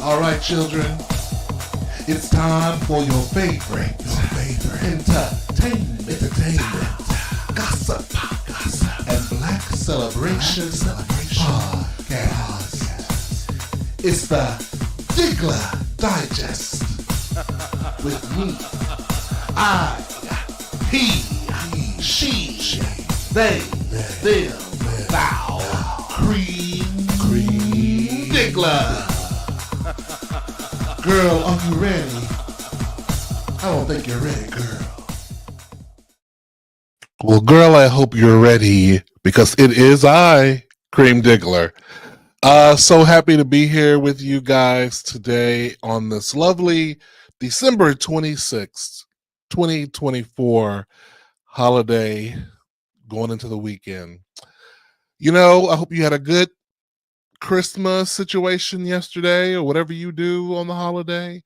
All right, children, it's time for your favorite entertainment, gossip, and black celebration podcast. It's the Diggler Digest with me, I, he, she, they, them, thou, Cream Diggler. Girl, are you ready? I don't think you're ready, girl. Well, girl, I hope you're ready because it is I, Cream Diggler. So happy to be here with you guys today on this lovely December 26th, 2024 holiday going into the weekend. You know, I hope you had a good Christmas situation yesterday or whatever you do on the holiday.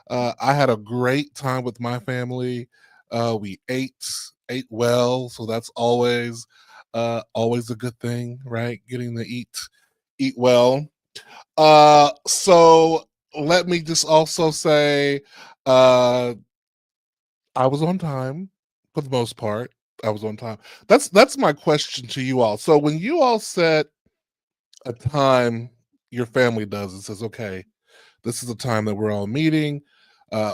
I had a great time with my family. We ate well, so that's always a good thing, right? Getting to eat well. So let me just also say I was on time for the most part. I was on time. That's my question to you all. So when you all set a time, your family does, it says, okay, this is the time that we're all meeting.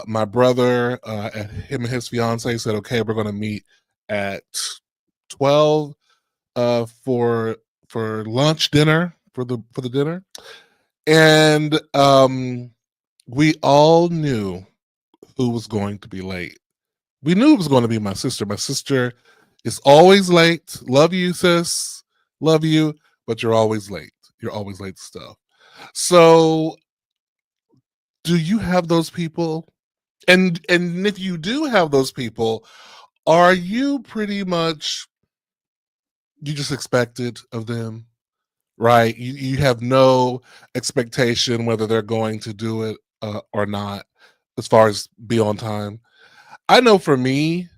My brother, him and his fiance said, okay, we're going to meet at 12 for lunch, dinner, for the dinner. And we all knew who was going to be late. We knew it was going to be my sister. My sister is always late. Love you, sis. Love you, but you're always late. You're always late to stuff. So do you have those people? And if you do have those people, are you pretty much, you just expect it of them, right? You have no expectation whether they're going to do it or not, as far as be on time. I know for me,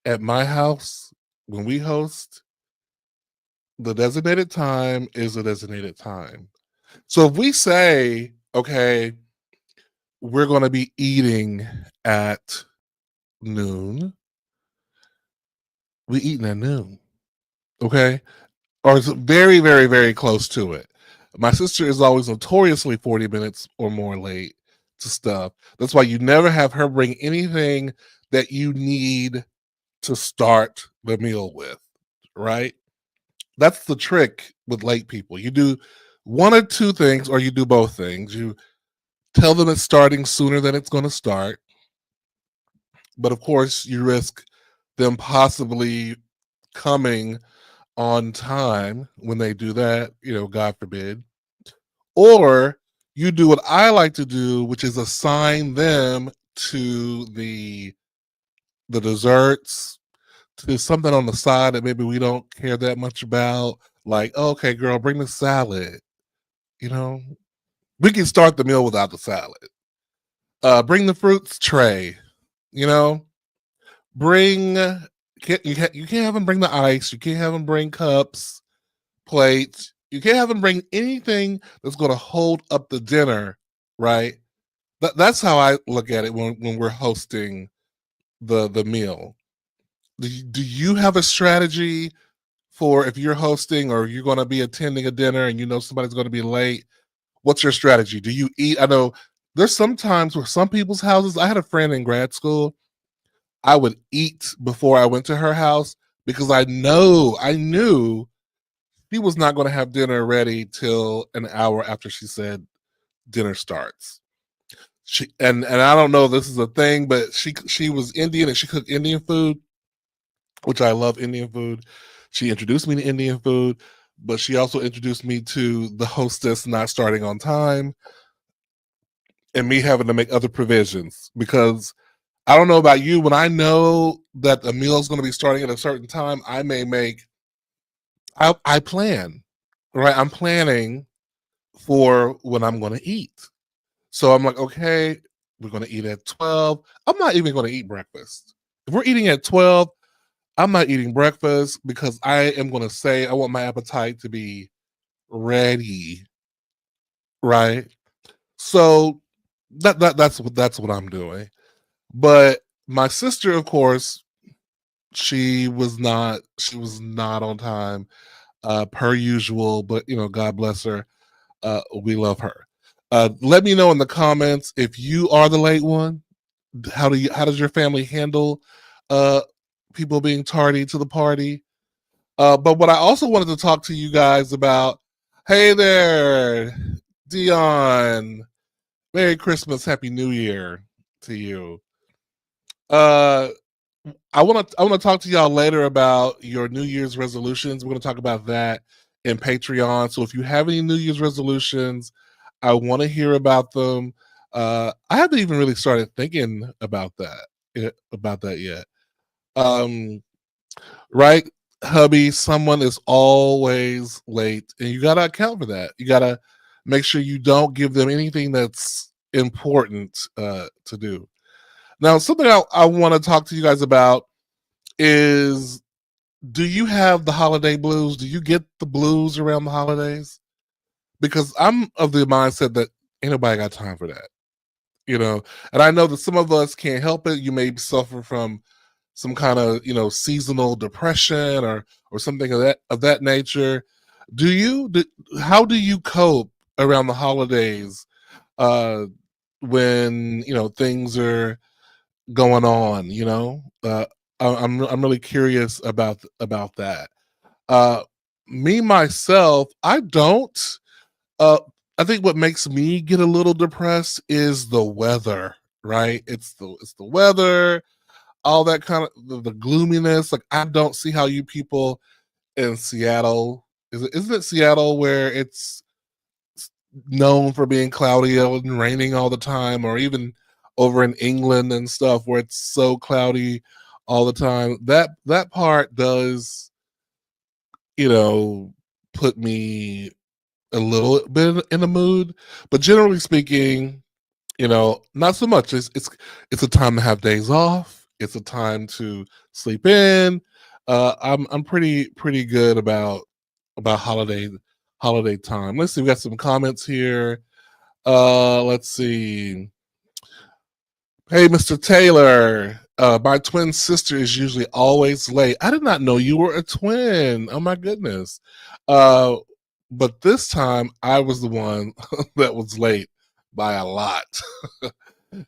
at my house, when we host, the designated time is a designated time. So if we say, okay, we're going to be eating at noon, we eating at noon, okay? Or it's very, very, very close to it. My sister is always notoriously 40 minutes or more late to stuff. That's why you never have her bring anything that you need to start the meal with, right? That's the trick with late people. You do one or two things, or you do both things. You tell them it's starting sooner than it's going to start, but of course, you risk them possibly coming on time when they do that, God forbid. Or you do what I like to do, which is assign them to the desserts, to something on the side that maybe we don't care that much about. Like, oh, okay, girl, bring the salad. You know, we can start the meal without the salad. Bring the fruits tray. You know, bring you can't have them bring the ice. You can't have them bring cups, plates. You can't have them bring anything that's going to hold up the dinner, right? That's how I look at it when we're hosting the meal. Do you have a strategy for if you're hosting or you're going to be attending a dinner and you know somebody's going to be late? What's your strategy? Do you eat? I know there's some times where some people's houses. I had a friend in grad school. I would eat before I went to her house because I knew she was not going to have dinner ready till an hour after she said dinner starts. She and I don't know if this is a thing, but she was Indian and she cooked Indian food, which I love Indian food. She introduced me to Indian food, but she also introduced me to the hostess not starting on time and me having to make other provisions because I don't know about you. When I know that the meal is going to be starting at a certain time, I plan, right? I'm planning for when I'm going to eat. So I'm like, okay, we're going to eat at 12. I'm not even going to eat breakfast. If we're eating at 12, I'm not eating breakfast because I am going to say I want my appetite to be ready, right? So that's what I'm doing. But my sister, of course, she was not on time, per usual. But God bless her. We love her. Let me know in the comments if you are the late one. How does your family handle uh people being tardy to the party? But what I also wanted to talk to you guys about, hey there, Dion. Merry Christmas, Happy New Year to you. Uh I want to talk to y'all later about your New Year's resolutions. We're going to talk about that in Patreon. So if you have any New Year's resolutions, I want to hear about them. I haven't even really started thinking about that yet. Um, right, hubby, someone is always late, and you got to account for that. You got to make sure you don't give them anything that's important to do. Now, something I want to talk to you guys about is, do you have the holiday blues? Do you get the blues around the holidays? Because I'm of the mindset that ain't nobody got time for that, you know. And I know that some of us can't help it. You may suffer from some kind of seasonal depression or something of that nature. Do you? How do you cope around the holidays uh, when things are going on? I'm really curious about that. Uh, Me myself, I don't. Uh, I think what makes me get a little depressed is the weather. Right? It's the weather, all that kind of the gloominess. Like, I don't see how you people in Seattle, isn't it Seattle where it's known for being cloudy and raining all the time, or even over in England and stuff where it's so cloudy all the time. That part does, you know, put me a little bit in the mood, but generally speaking, not so much. It's a time to have days off. It's a time to sleep in. I'm pretty good about holiday time. Let's see, we got some comments here. Let's see. Hey, Mr. Taylor. My twin sister is usually always late. I did not know you were a twin. Oh my goodness. Uh, but this time I was the one that was late by a lot.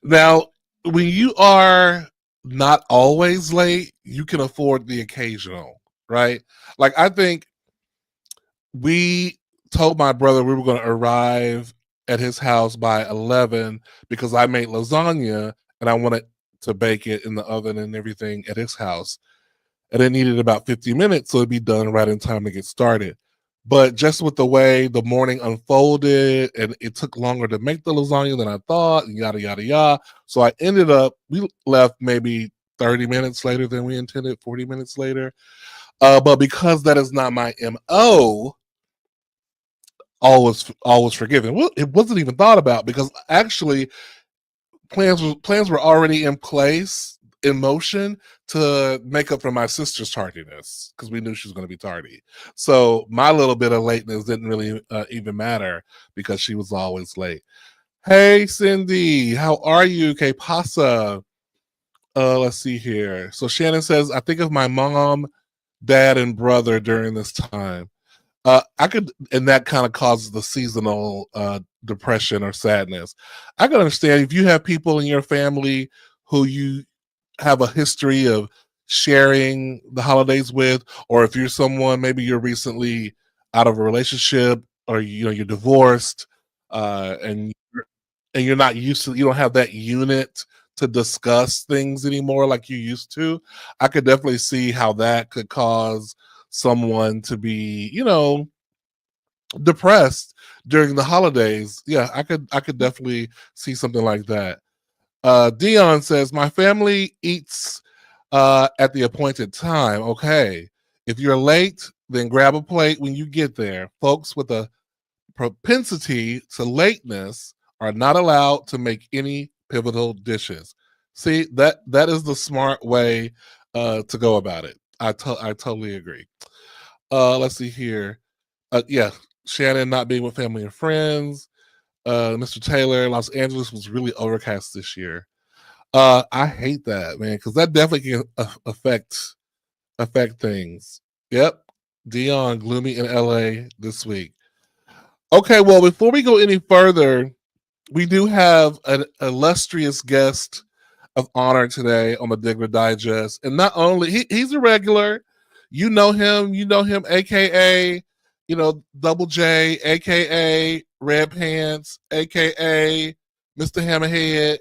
Now, when you are not always late, you can afford the occasional, right? Like, I think we told my brother we were going to arrive at his house by 11 because I made lasagna and I wanted to bake it in the oven and everything at his house. And it needed about 50 minutes, so it'd be done right in time to get started. But just with the way the morning unfolded, and it took longer to make the lasagna than I thought, and yada yada yada. So we left maybe 30 minutes later than we intended, 40 minutes later. But because that is not my MO, all was forgiven. Well, it wasn't even thought about because actually plans were already in place, in motion, to make up for my sister's tardiness because we knew she was going to be tardy. So my little bit of lateness didn't really even matter because she was always late. Hey, Cindy, how are you? Que pasa? Let's see here. So Shannon says, I think of my mom, dad, and brother during this time. I could, and that kind of causes the seasonal depression or sadness. I can understand if you have people in your family who you have a history of sharing the holidays with, or if you're someone, maybe you're recently out of a relationship, or you're divorced, and you're not used to, you don't have that unit to discuss things anymore like you used to. I could definitely see how that could cause someone to be, depressed during the holidays. Yeah, I could definitely see something like that. Dion says, my family eats at the appointed time. Okay. If you're late, then grab a plate when you get there. Folks with a propensity to lateness are not allowed to make any pivotal dishes. See, that is the smart way to go about it. I totally agree. Let's see here. Yeah, Shannon not being with family and friends. Mr. Taylor, Los Angeles was really overcast this year. I hate that, man, because that definitely can affect things. Yep. Dion, gloomy in LA this week. Okay, well, before we go any further, we do have an illustrious guest of honor today on the Diggler Digest. And not only he's a regular, you know him, aka, Double J, aka Red Pants, aka Mr. Hammerhead.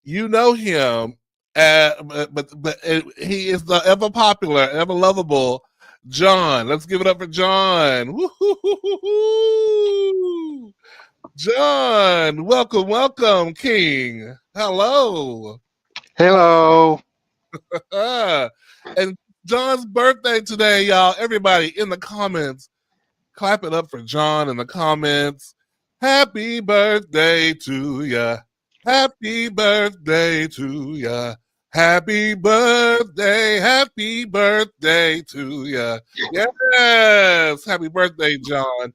You know him, but he is the ever popular, ever lovable John. Let's give it up for John. Woo-hoo-hoo-hoo-hoo. John, welcome, welcome, King. Hello. Hello. And John's birthday today, y'all. Everybody in the comments, clap it up for John in the comments. Happy birthday to ya. Happy birthday to ya. Happy birthday to ya. Yes. Happy birthday, John.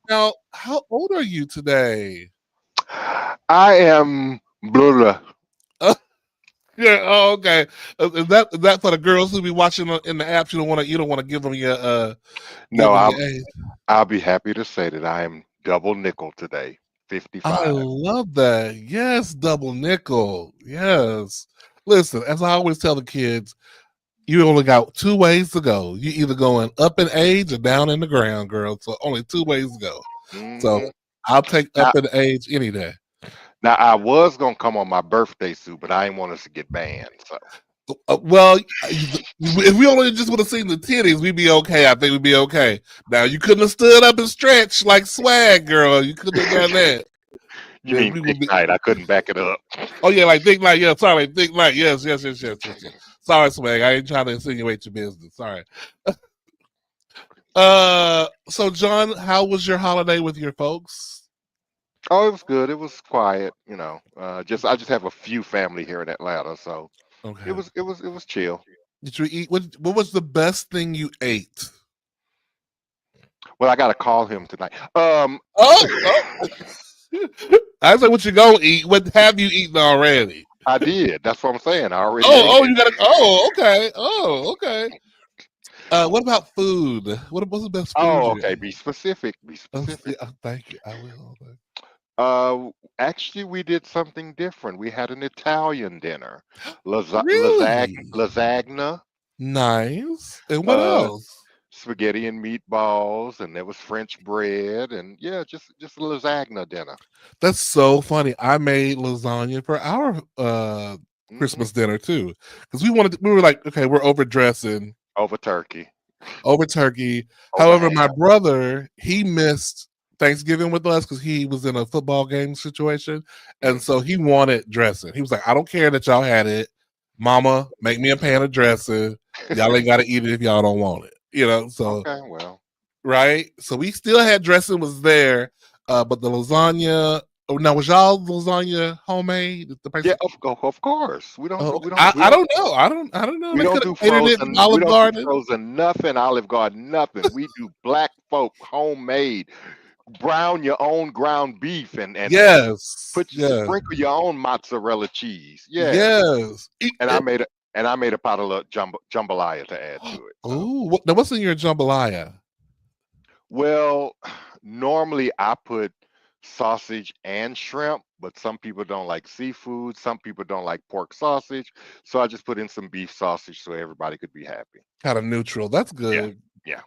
Now, how old are you today? I am Blula. Yeah. Oh, okay. Is that for the girls who be watching in the apps? You don't want to give them your No, age. I'll be happy to say that I am double nickel today. I 55. love that. Yes, double nickel. Yes. Listen, as I always tell the kids, you only got two ways to go. You either going up in age or down in the ground, girl. So only two ways to go. So hmm I'll take Now, up in age any day. now I was gonna come on my birthday suit, but I didn't want us to get banned. So Well, if we only just would have seen the titties, we'd be okay. I think we'd be okay. Now you couldn't have stood up and stretched like swag, girl. You couldn't have done that. you Then mean we Big would be. Night? I couldn't back it up. Oh yeah, like Thick Night. Yeah, sorry, like Thick Night. Yes. Sorry, swag. I ain't trying to insinuate your business. Sorry. So John, how was your holiday with your folks? Oh, it was good. It was quiet. Just I just have a few family here in Atlanta, so it Okay. was it was it was chill. Did you eat? What was the best thing you ate? Well, I got to call him tonight. Oh. I said, what you gonna eat? What have you eaten already? I did. That's what I'm saying. I already ate Oh, it. you gotta. Oh, okay. Oh, okay. What about food? What's the best food Oh, you okay. ate? Be specific. Be Oh, specific. thank you. I will. Uh, Actually, we did something different. We had an Italian dinner, Really lasagna, nice. And what uh, else? spaghetti and meatballs, and there was French bread, and yeah, just a lasagna dinner. That's so funny. I made lasagna for our hmm Christmas dinner too, because we were like, okay, we're overdressing Over turkey, over turkey. over However, ham. my brother he missed Thanksgiving with us because he was in a football game situation, and hmm so he wanted dressing. He was like, "I don't care that y'all had it, Mama. Make me a pan of dressing. Y'all ain't got to eat it if y'all don't want it." So Okay, well, right. So we still had dressing was there, but the lasagna. Oh, now was y'all lasagna homemade? The yeah, person. of course. We don't Oh, do okay. I don't know. I don't know. we They don't could do have catered it from frozen. We Olive don't do Garden. frozen nothing. Olive Garden nothing. We do black folk homemade. Brown your own ground beef and Yes. put Yeah. sprinkle your own mozzarella cheese. Yes, Yes. and I made a pot of jambalaya to add to it. So Oh, now what's in your jambalaya? well, normally I put sausage and shrimp, but some people don't like seafood. Some people don't like pork sausage, so I just put in some beef sausage so everybody could be happy. Kind of neutral. That's Yeah, good. yeah.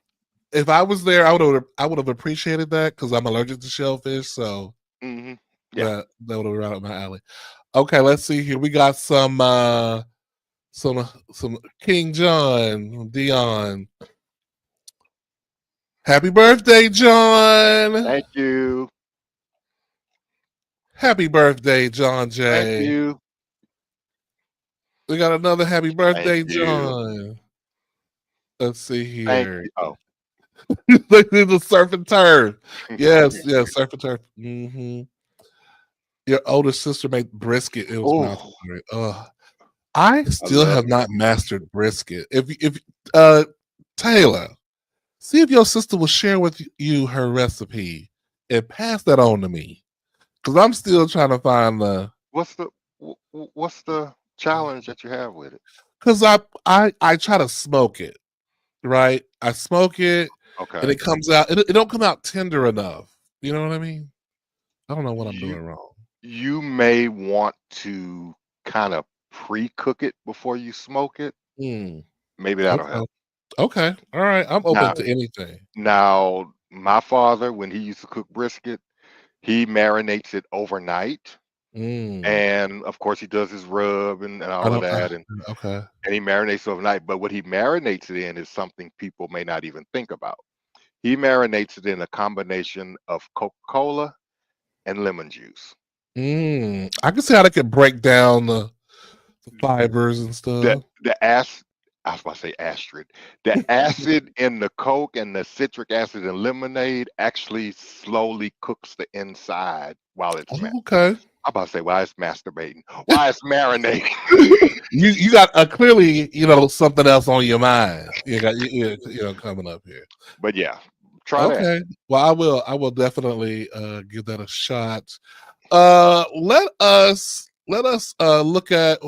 If I was there, I would have appreciated that because I'm allergic to shellfish. So hmm Yeah. that would have been right up my alley. Okay, let's see here. We got some King John Dion. Happy birthday, John. Thank you. Happy birthday, John Thank J. you. We got another happy Thank birthday, you. John. Let's see Thank here. you. Oh. The surf and turf. Yes, surf and turf. Your older sister made brisket. It was mouth Oh, watering. I I still love have me not some brisket. mastered brisket. If uh Taylor, see if your sister will share with you her recipe and pass that on to me. Because I'm still trying to find the. What's the what's the challenge that you have with it? Because I try to smoke it, right? I smoke it, and Okay. it comes out. It don't come out tender enough. You know what I mean? I don't know what I'm You doing wrong. you may want to kind of pre-cook it before you smoke it. Mm, Maybe that'll okay. help. Okay. All right. I'm open Now, to anything. now my father, when he used to cook brisket, he marinates it overnight. Mm. And of course he does his rub and I all of don't. that Okay. and he marinates it overnight. But what he marinates it in is something people may not even think about. He marinates it in a combination of Coca-Cola and lemon juice. I can see how they could break down the fibers and The stuff. the acid, I was about to say astrid. The acid in the Coke and the citric acid in lemonade actually slowly cooks the inside while it's Oh, okay. I'm about to say why it's masturbating. Why it's marinating. You got clearly something else on your mind. You got coming up here. But yeah, try that. Okay. Well, I will definitely give that a shot. Let us look at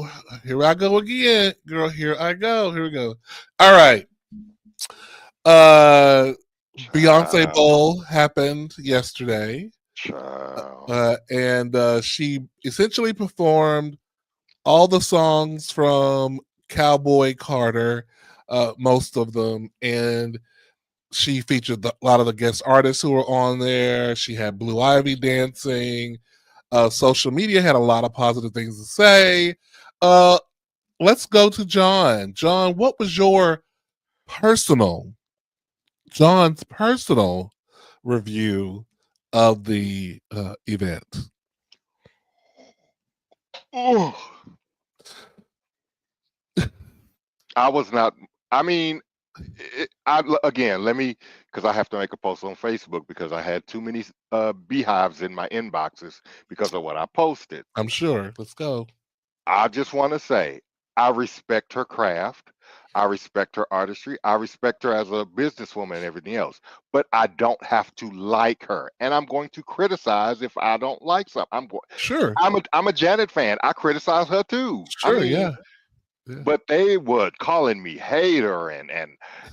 here I go again, girl. Here I go. Here we go. All right. Uh Beyonce Child, Bowl happened yesterday. child. And she essentially performed all the songs from Cowboy Carter, most of them, and she featured a lot of the guest artists who were on there. She had Blue Ivy dancing. Social media had a lot of positive things to say. Uh, let's go to John. John, what was your personal, John's personal review of the event? Ooh. I was not. I mean, again, let me because I have to make a post on Facebook because I had too many beehives in my inboxes because of what I posted. I'm sure. Let's go. I just want to say I respect her craft. I respect her artistry. I respect her as a businesswoman and everything else. But I don't have to like her, and I'm going to criticize if I don't like something. Sure. I'm a Janet fan. I criticize her too. I Sure. mean, Yeah. Yeah. but they would calling me hater and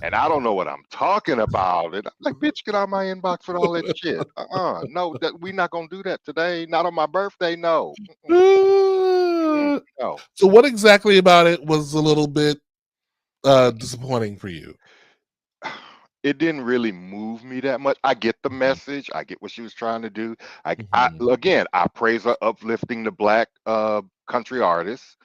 I don't know what I'm talking about. And I'm like, bitch, get out of my inbox with all that shit. No, that we not gonna do that today. Not on my birthday. No, no. So, what exactly about it was a little bit disappointing for you? It didn't really move me that much. I get the Mhm. message. I get what she was trying to do. I Mhm. again, I praise her uplifting the black country artists.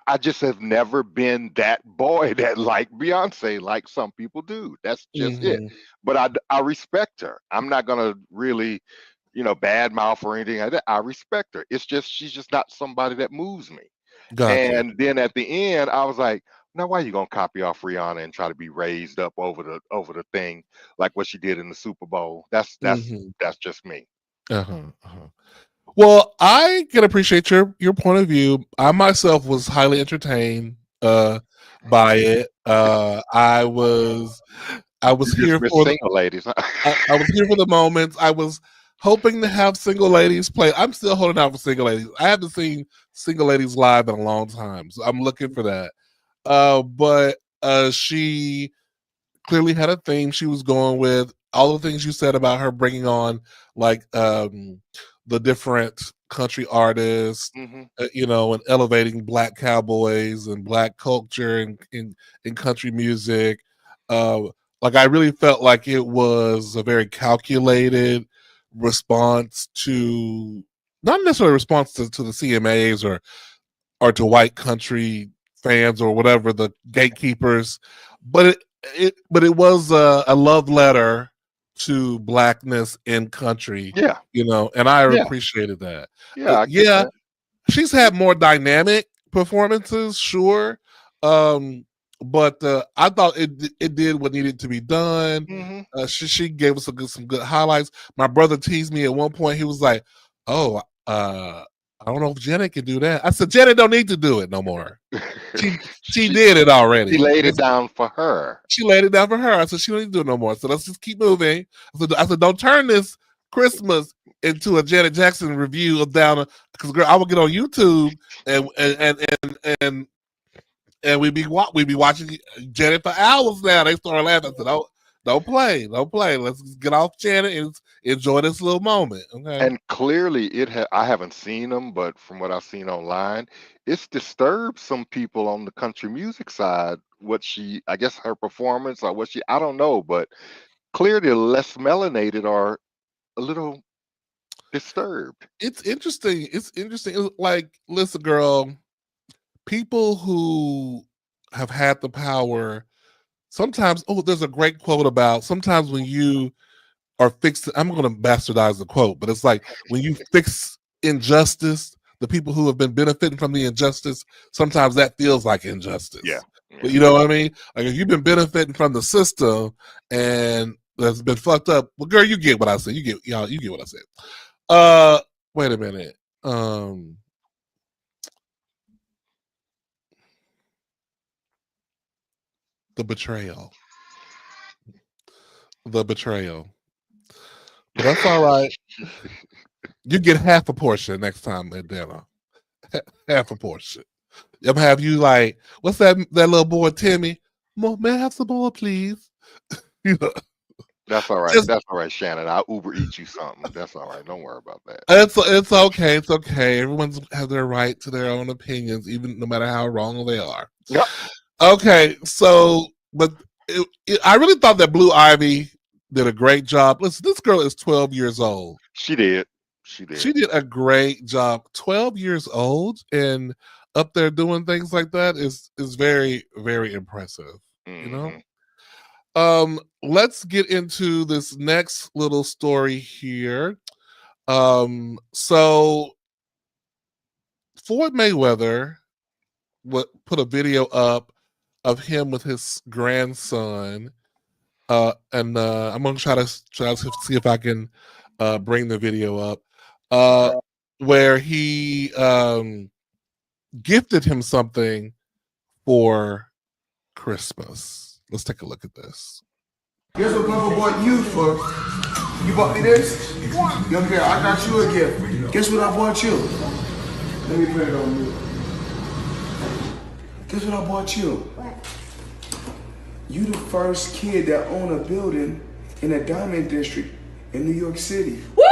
I just have never been that boy that like Beyonce, like some people do. That's just it. Mhm. But I respect her. I'm not gonna really, bad mouth or anything like that. I respect her. It's just she's just not somebody that moves me. Gotcha. And then at the end, I was like, now why you gonna copy off Rihanna and try to be raised up over the thing like what she did in the Super Bowl? That's that's Mhm. that's just me. Uh-huh. Uh-huh. Well, I can appreciate your point of view. I myself was highly entertained by it. I was You just here miss for the single ladies, huh? I was here for the moments. I was hoping to have single ladies play. I'm still holding out for single ladies. I haven't seen single ladies live in a long time, so I'm looking for that. But she clearly had a theme she was going with. All the things you said about her bringing on like the different country artists, hmm and elevating black cowboys and black culture and in country music. Uh, like I really felt like it was a very calculated response to not necessarily a response to the CMAs or to white country fans or whatever the gatekeepers, but it was a love letter to blackness in country, Yeah, and I yeah, appreciated that. yeah. I get Yeah, that. she's had more dynamic performances, sure, um, but I thought it did what needed to be done. hmm She gave us some good highlights. My brother teased me at one point. He was like, "Oh, I don't know if Janet can do that." I said, "Janet don't need to do it no more. She she she did it she already. laid it down for her. She laid it down for her." I said, "She don't need to do it no more. So let's just keep moving." I said, "Don't turn this Christmas into a Janet Jackson review of down because girl, I would get on YouTube and and we be watching Janet for hours now. They started laughing. I said, don't play. Let's get off Janet and enjoy this little moment. Okay. And clearly, I haven't seen them, but from what I've seen online, it's disturbed some people on the country music side. I guess her performance or I don't know, but clearly, the less melanated are a little disturbed. It's interesting. Like, listen, girl, people who have had the power sometimes, there's a great quote about sometimes when you are fixed, I'm going to bastardize the quote, but it's like when you fix injustice, the people who have been benefiting from the injustice, sometimes that feels like injustice. Yeah. But you know what I mean? Like if you've been benefiting from the system and that's been fucked up, well, girl, you get what I said. You get what I said. Wait a minute. The betrayal. But that's all right. You get half a portion next time at dinner. Half a portion. I'm have you like, what's that little boy Timmy? More, may I have some more, please? You know, That's all right. just, That's all right, Shannon. I'll Uber eat you something. That's all right. Don't worry about that. it's okay. It's okay. Everyone's has their right to their own opinions, even no matter how wrong they are. Yep. Okay, so but I really thought that Blue Ivy did a great job. Listen, this girl is 12 years old. She did. She did a great job. 12 years old and up there doing things like that is very, very impressive. Mm-hmm. You know? Let's get into this next little story here. So Floyd Mayweather put a video up of him with his grandson. And I'm gonna try to see if I can bring the video up. Where he gifted him something for Christmas. Let's take a look at this. Guess what Papa bought you for? You bought me this? Young girl, I got you a gift. Guess what I bought you? Let me put it on you. Guess what I bought you? What? You the first kid that owned a building in a diamond district in New York City. Woo!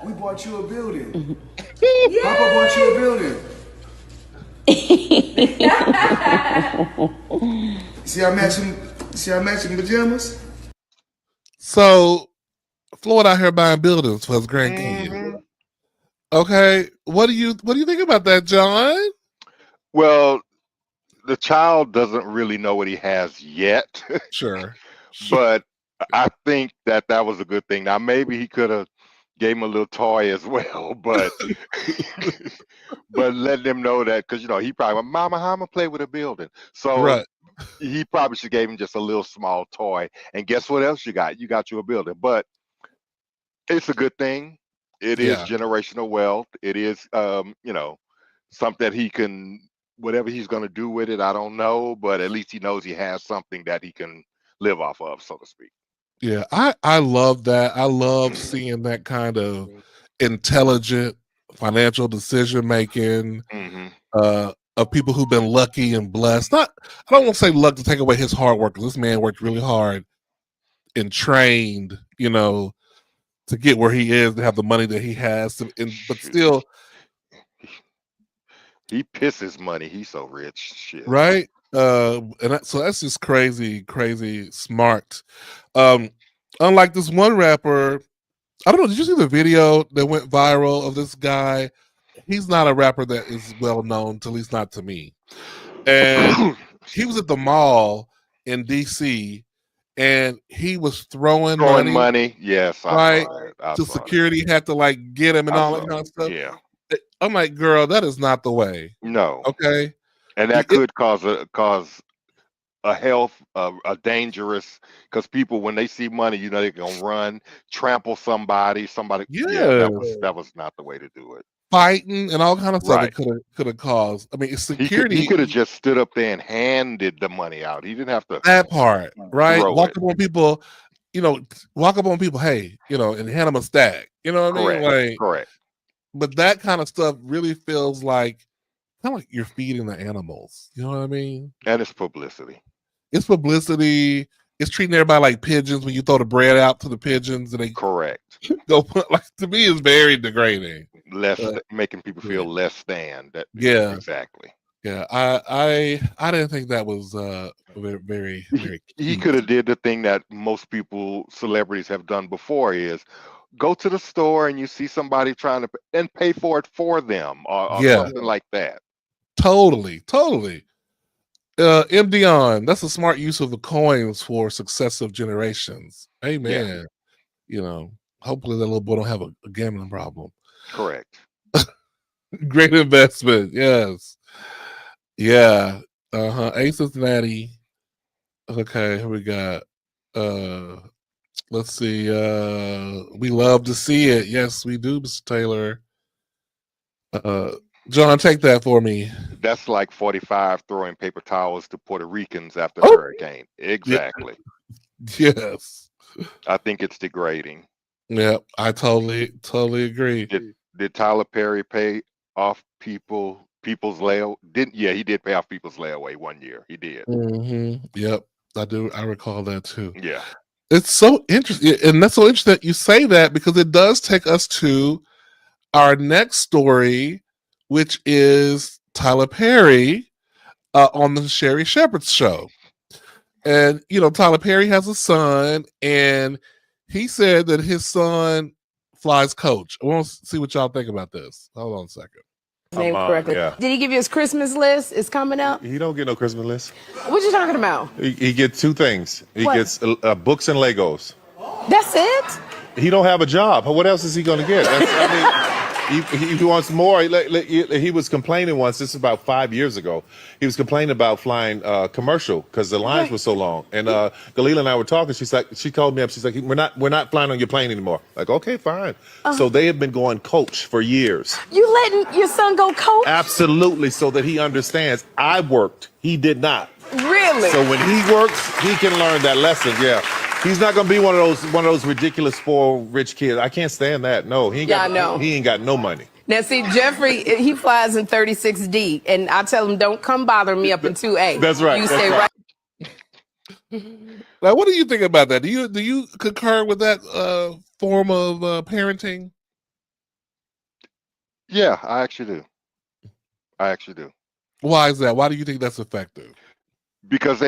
We bought you a building. Yeah. Papa bought you a building. See our matching pajamas? So Floyd out here buying buildings for his grandkids. Mm-hmm. Okay. What do you think about that, John? Well, the child doesn't really know what he has yet. Sure. But I think that was a good thing. Now maybe he could have gave him a little toy as well, but but let them know that because he probably, Mama, how I'm gonna play with a building. So right. He probably should give him just a little small toy. And guess what else you got? You got you a building. But it's a good thing. It is generational wealth. It is something that he can, whatever he's gonna do with it, I don't know, but at least he knows he has something that he can live off of, so to speak. Yeah, I love that. I love seeing that kind of intelligent financial decision making of people who've been lucky and blessed. I don't want to say luck to take away his hard work, because this man worked really hard and trained, to get where he is, to have the money that he has, but still, he pisses money. He's so rich, shit. Right? So that's just crazy smart. Unlike this one rapper, I don't know, did you see the video that went viral of this guy? He's not a rapper that is well known, at least not to me. And he was at the mall in DC and he was throwing money. Yes, right. So security had to get him and all that kind of stuff. Yeah. I'm like, girl, that is not the way. No. Okay. And that could cause a health, a dangerous, because people, when they see money, they're gonna run, trample somebody. Yeah, that was not the way to do it. Fighting and all kind of stuff it could have caused. I mean, it's security. He could have just stood up there and handed the money out. He didn't have to. That part, right? Walk up on people. walk up on people, hey, and hand them a stack. You know what I mean? Correct. Correct. But that kind of stuff really feels like kind of like you're feeding the animals. You know what I mean? And it's publicity. It's publicity. It's treating everybody like pigeons when you throw the bread out to the pigeons and they Correct. go like, to me it's very degrading. Making people feel less than that. Yeah. Exactly. Yeah. I didn't think that was very, very, very he could have did the thing that most celebrities have done before, is go to the store and you see somebody trying to and pay for it for them or something like that. Totally. MDon, that's a smart use of the coins for successive generations. Amen. Yeah. Hopefully that little boy don't have a gambling problem. Correct. Great investment. Yes. Yeah. A Cincinnati. Okay, here we got let's see. We love to see it. Yes, we do, Mr. Taylor. John, take that for me. That's like 45 throwing paper towels to Puerto Ricans after the hurricane. Exactly. Yes. I think it's degrading. Yeah, I totally agree. Did Tyler Perry pay off people's layaway? He did pay off people's layaway 1 year. He did. Mm-hmm. Yep, I do. I recall that too. Yeah. It's so interesting, and that's so interesting that you say that, because it does take us to our next story, which is Tyler Perry on the Sherry Shepherd show. And, Tyler Perry has a son, and he said that his son flies coach. I want to see what y'all think about this. Hold on a second. Name correctly. Yeah. Did he give you his Christmas list? It's coming up. He don't get no Christmas list. What you talking about? He gets two things. He gets books and Legos. That's it? He don't have a job. What else is he going to get? He wants more. He was complaining once. This is about 5 years ago. He was complaining about flying commercial because the lines were so long. And Galila and I were talking. She called me up. She's like, we're not flying on your plane anymore. Like, okay, fine. So they have been going coach for years. You letting your son go coach? Absolutely, so that he understands. I worked. He did not. Really? So when he works, he can learn that lesson. Yeah. He's not gonna be one of those ridiculous spoiled rich kids. I can't stand that. No, he ain't got no money. Now see, Jeffrey, he flies in 36D, and I tell him, don't come bother me up in 2A. That's right. You stay right. Now, what do you think about that? Do you concur with that form of parenting? Yeah, I actually do. Why is that? Why do you think that's effective? Because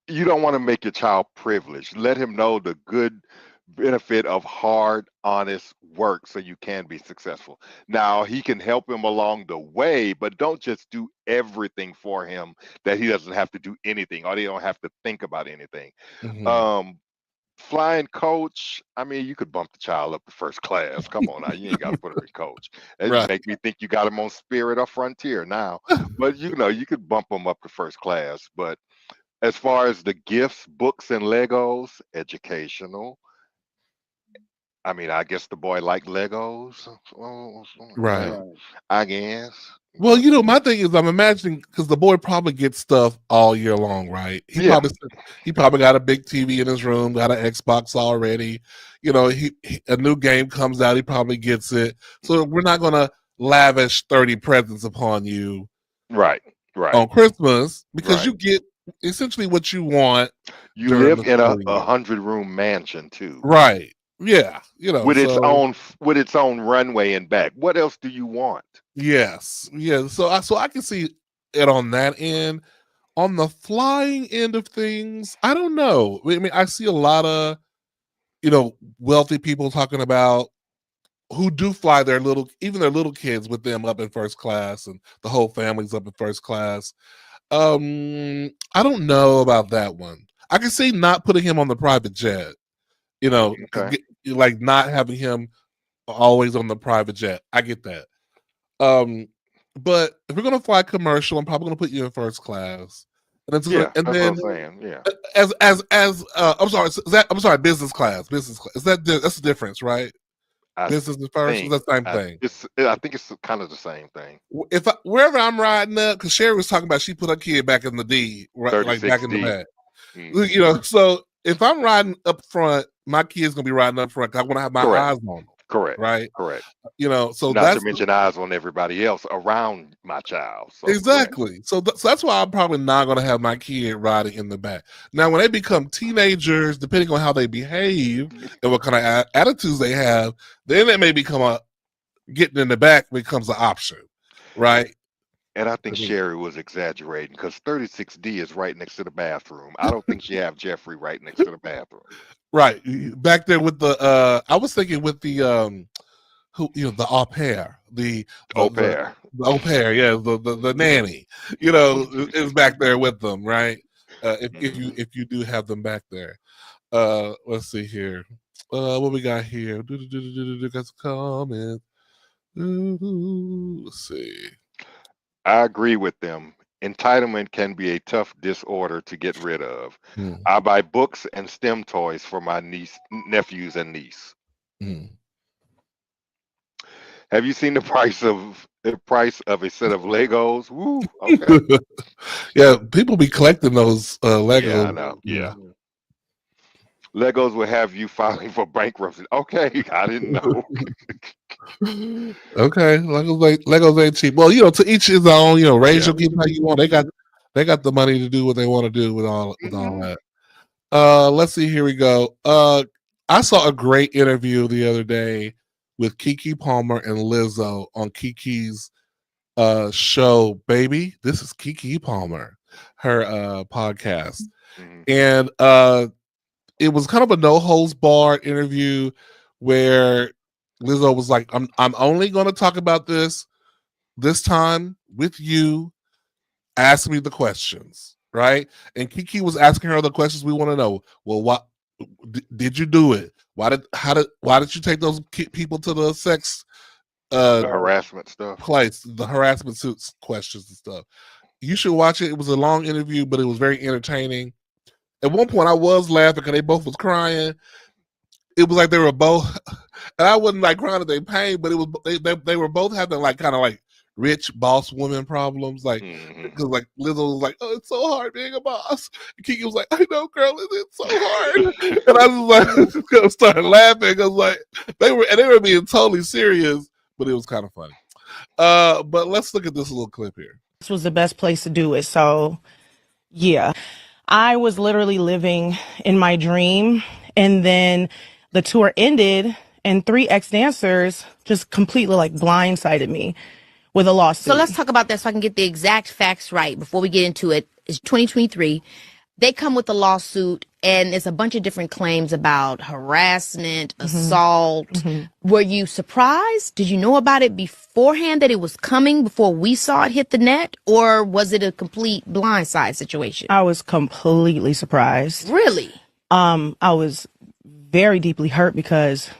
you don't want to make your child privileged. Let him know the good benefit of hard, honest work so you can be successful. Now, he can help him along the way, but don't just do everything for him that he doesn't have to do anything, or they don't have to think about anything. Mm-hmm. Flying coach, I mean, you could bump the child up to first class. Come on now, you ain't got to put him in coach. That just make me think you got him on Spirit or Frontier now. But you could bump him up to first class. But as far as the gifts, books, and Legos, educational. I mean, I guess the boy liked Legos. Right. I guess. Well, my thing is, I'm imagining, because the boy probably gets stuff all year long, right? He probably got a big TV in his room, got an Xbox already. A new game comes out, he probably gets it. So we're not going to lavish 30 presents upon you, right, on Christmas, because you get essentially what you want. You live in a 100-room mansion too, right? Yeah, with its own runway and back. What else do you want? Yes, yeah. So I can see it on that end. On the flying end of things, I don't know. I mean, I see a lot of wealthy people talking about who do fly their little kids with them up in first class, and the whole family's up in first class. I don't know about that one. I can see not putting him on the private jet, like not having him always on the private jet. I get that. But if we're gonna fly commercial, I'm probably gonna put you in first class. And then I'm sorry, business class. Is that's the difference, right? Business is first. Is that the same thing? I think it's kind of the same thing. Wherever I'm riding up, because Sherry was talking about she put her kid back in the D, right, like back in the back. So if I'm riding up front, my kid's gonna be riding up front. I want to have my Correct. eyes on them, Correct. right? Correct. So Not to that's mention eyes on everybody else around my child. So correct. exactly. So that's why I'm probably not gonna have my kid riding in the back. Now, when they become teenagers, depending on how they behave and what kind of attitudes they have, then it may become getting in the back becomes an option, right? And I think Sherry was exaggerating because 36D is right next to the bathroom. I don't think she have Jeffrey right next to the bathroom. Right. Back there with the I was thinking with the the au pair, the Au pair. the au pair, yeah, the nanny, is back there with them, right? If you do have them back there. Let's see here. What we got here? Got some comments. Let's see. I agree with them. Entitlement can be a tough disorder to get rid of. Hmm. I buy books and STEM toys for my nephews and niece. Hmm. Have you seen the price of a set of Legos? Woo. Okay. Yeah, people be collecting those Legos. Yeah, I know. Yeah. Legos will have you filing for bankruptcy. Okay, I didn't know. Okay, Legos ain't cheap. Well, to each his own. Raise your kids how you want. They got the money to do what they want to do with all that. Let's see. Here we go. I saw a great interview the other day with Keke Palmer and Lizzo on Keke's show. Baby, this is Keke Palmer, her podcast, and it was kind of a no holds barred interview where Lizzo was like, I'm only going to talk about this time with you. Ask me the questions, right? And Keke was asking her the questions we want to know. Well, what did you do it? Why did you take those people to the sex the harassment stuff place, the harassment suits questions and stuff? You should watch it. It was a long interview, but it was very entertaining. At one point, I was laughing because they both was crying. It was like they were both, and I wasn't like crying at their pain, but it was they were both having like kind of like rich boss woman problems, like because like Lizzo was like, "Oh, it's so hard being a boss." And Keke was like, "I know, girl, it's so hard," and I was like, started laughing. I was like, they were being totally serious, but it was kind of funny. But let's look at this little clip here. This was the best place to do it, so yeah. I was literally living in my dream, and then the tour ended, and 3 ex-dancers just completely like blindsided me with a lawsuit. So let's talk about that so I can get the exact facts right before we get into it. It's 2023. They come with a lawsuit, and it's a bunch of different claims about harassment, assault. Were you surprised? Did you know about it beforehand that it was coming before we saw it hit the net? Or was it a complete blindside situation? I was completely surprised. Really? I was very deeply hurt because,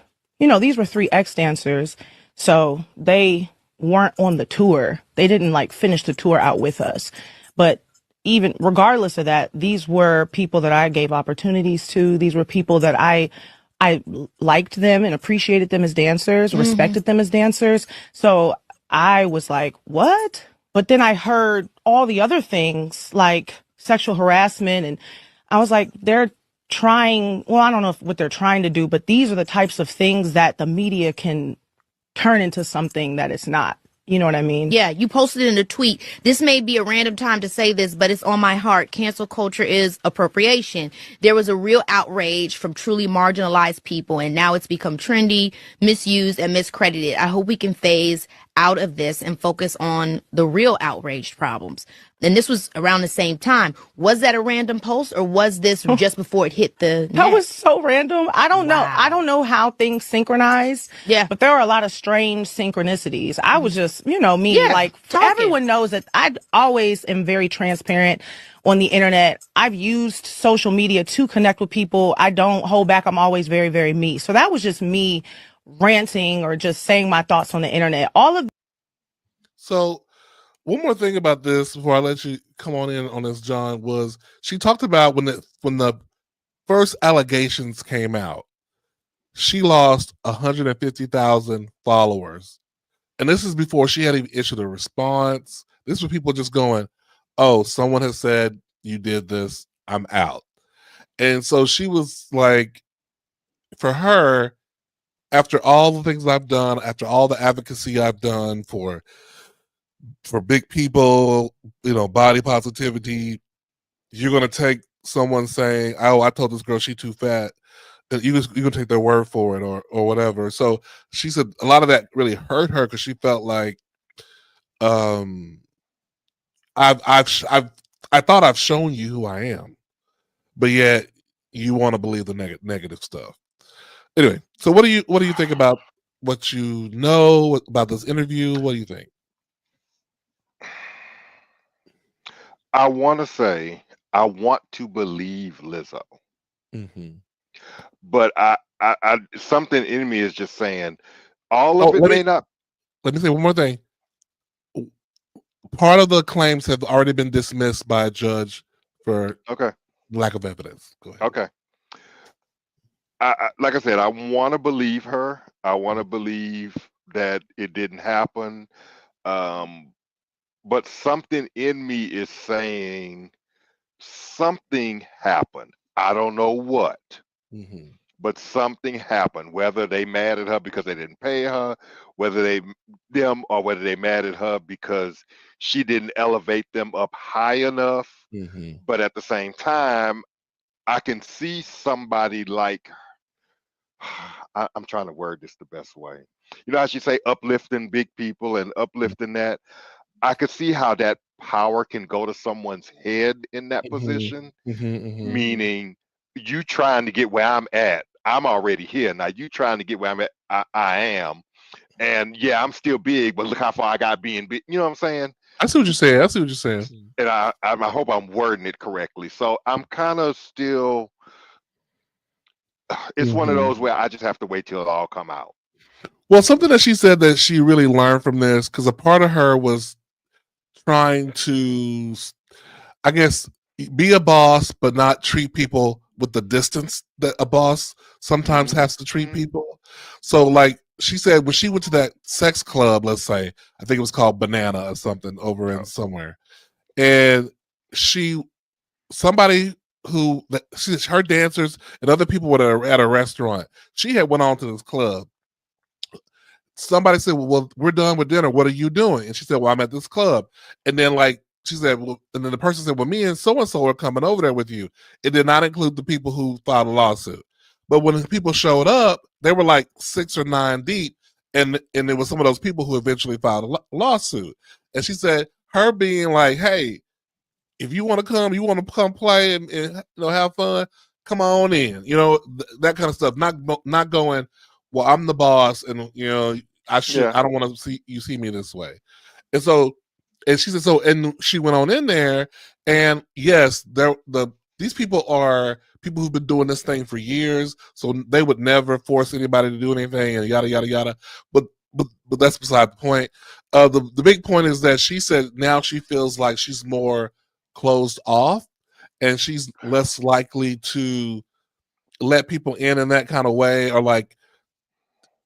these were 3 ex-dancers. So they weren't on the tour. They didn't like finish the tour out with us. But even regardless of that, these were people that I gave opportunities to. These were people that I liked them and appreciated them as dancers, respected them as dancers. So I was like, what? But then I heard all the other things like sexual harassment, and I was like, they're trying, well, I don't know what they're trying to do, but these are the types of things that the media can turn into something that it's not. You know what I mean? Yeah, you posted in a tweet. This may be a random time to say this, but it's on my heart. Cancel culture is appropriation. There was a real outrage from truly marginalized people, and now it's become trendy, misused, and miscredited. I hope we can phase out of this and focus on the real outraged problems. And this was around the same time. Was that a random post, or was this just before it hit the net? That was so random. I don't know. I don't know how things synchronize. Yeah. But there are a lot of strange synchronicities. I was just, me, like everyone knows that I always am very transparent on the internet. I've used social media to connect with people. I don't hold back. I'm always very, very me. So that was just me ranting or just saying my thoughts on the internet. So one more thing about this before I let you come on in on this, John, was she talked about when the first allegations came out, she lost 150,000 followers. And this is before she had even issued a response. This was people just going, "Oh, someone has said you did this. I'm out." And so she was like, for her, after all the things I've done, after all the advocacy I've done for big people, body positivity, you're gonna take someone saying, "Oh, I told this girl she too fat," and you gonna take their word for it, or whatever. So she said a lot of that really hurt her because she felt like, um, I thought I've shown you who I am, but yet you want to believe the negative stuff. Anyway, so what do you think about what you know about this interview? What do you think? I want to say I want to believe Lizzo, Mm-hmm. but I something in me is just saying all Oh, of it may not. let me say one more thing. Part of the claims have already been dismissed by a judge for Okay, lack of evidence. Go ahead. okay. Like I said, I want to believe her. I want to believe that it didn't happen. Um, but something in me is saying something happened. I don't know what, Mm-hmm. but something happened. Whether they mad at her because they didn't pay her, whether or whether they mad at her because she didn't elevate them up high enough. Mm-hmm. But at the same time, I can see somebody like I'm trying to word this the best way. You know, as you say, uplifting big people and uplifting that. I could see how that power can go to someone's head in that Mm-hmm. position, Mm-hmm. meaning you trying to get where I'm at. I'm already here. Now you trying to get where I'm at. I am. And yeah, I'm still big, but look how far I got being big. You know what I'm saying? I see what you're saying. I see what you're saying. And I hope I'm wording it correctly. So I'm kind of still, it's one of Mm-hmm. those where I just have to wait till it all come out. Well, something that she said that she really learned from this, because a part of her was trying to, I guess, be a boss, but not treat people with the distance that a boss sometimes has to treat people. So, like she said, when she went to that sex club, let's say, I think it was called Banana or something over in somewhere, and somebody who her dancers and other people were at a restaurant. She had went on to this club. Somebody said, well, we're done with dinner. What are you doing? And she said, well, I'm at this club. And then like she said, well, and then the person said, well, me and so are coming over there with you. It did not include the people who filed a lawsuit. But when the people showed up, they were like 6 or 9 deep. And it was some of those people who eventually filed a lawsuit. And she said, her being like, hey, if you want to come, you want to come play and have fun, come on in. That kind of stuff. Not going, well, I'm the boss, and I Yeah. don't want to see me this way. And so, and she said so, and she went on in there, and yes, these people are people who've been doing this thing for years, so they would never force anybody to do anything, and yada yada yada. But that's beside the point. The big point is that she said now she feels like she's more closed off, and she's less likely to let people in that kind of way, or like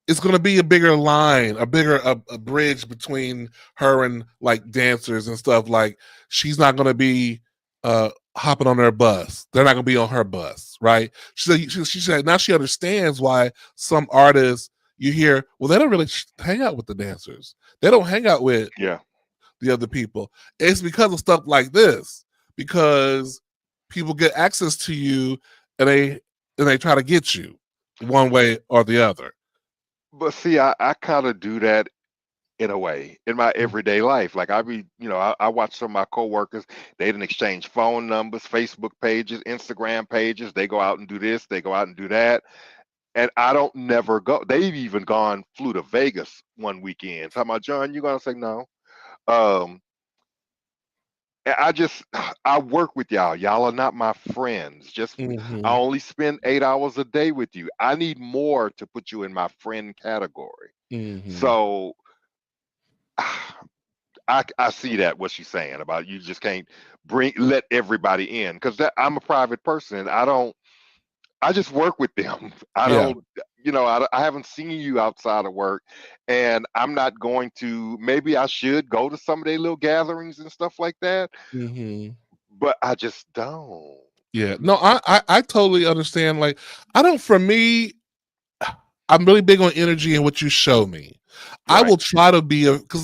it's going to be a bigger line, a bridge between her and like dancers and stuff. Like she's not going to be hopping on their bus. They're not going to be on her bus, right? She said now she understands why some artists you hear, well, they don't really hang out with the dancers. They don't hang out with Yeah. the other people. It's because of stuff like this, because people get access to you and they try to get you one way or the other. But see, I kind of do that in a way in my everyday life. Like I watch some of my coworkers, they didn't exchange phone numbers, Facebook pages, Instagram pages. They go out and do this, they go out and do that. And I don't never go. They've even flew to Vegas one weekend. Talking about, John, you gonna say no? Um, and I work with y'all. Y'all are not my friends. I Mm-hmm. only spend 8 hours a day with you. I need more to put you in my friend category. Mm-hmm. So I see that what she's saying about you just can't let everybody in, because that I'm a private person and I just work with them. I Yeah. don't, I haven't seen you outside of work, and I'm not going to. Maybe I should go to some of their little gatherings and stuff like that, Mm-hmm. but I just don't. Yeah. No, I totally understand. Like, I don't. For me, I'm really big on energy and what you show me. I Right. will try to be because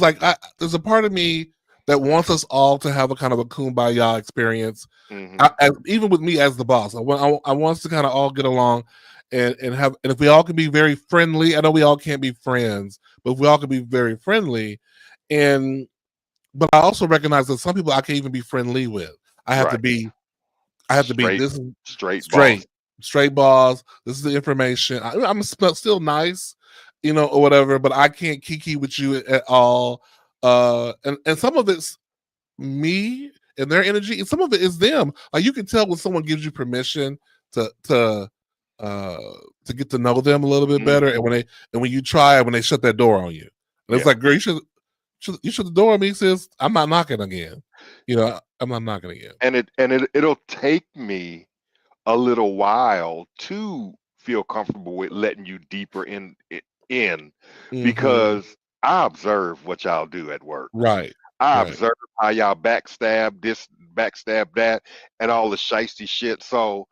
there's a part of me that wants us all to have a kind of a kumbaya experience. Hmm. Even with me as the boss, I want us to kind of all get along and have, and if we all can be very friendly. I know we all can't be friends, but if we all can be very friendly, and but I also recognize that some people I can't even be friendly with. I have to Right. be I have to be Straight, this is straight boss. straight balls. This is the information. I'm still nice, or whatever, but I can't kiki with you at all. And some of it's me and their energy, and some of it is them. Like, you can tell when someone gives you permission to uh to get to know them a little bit better, Hmm. and when you try, when they shut that door on you, and it's Yeah. like, girl, you shut the door on me, sis. I'm not knocking again. I'm not knocking again. It'll take me a little while to feel comfortable with letting you deeper in Hmm. because I observe what y'all do at work. Right. I Right. observe how y'all backstab this, backstab that, and all the shiesty shit. So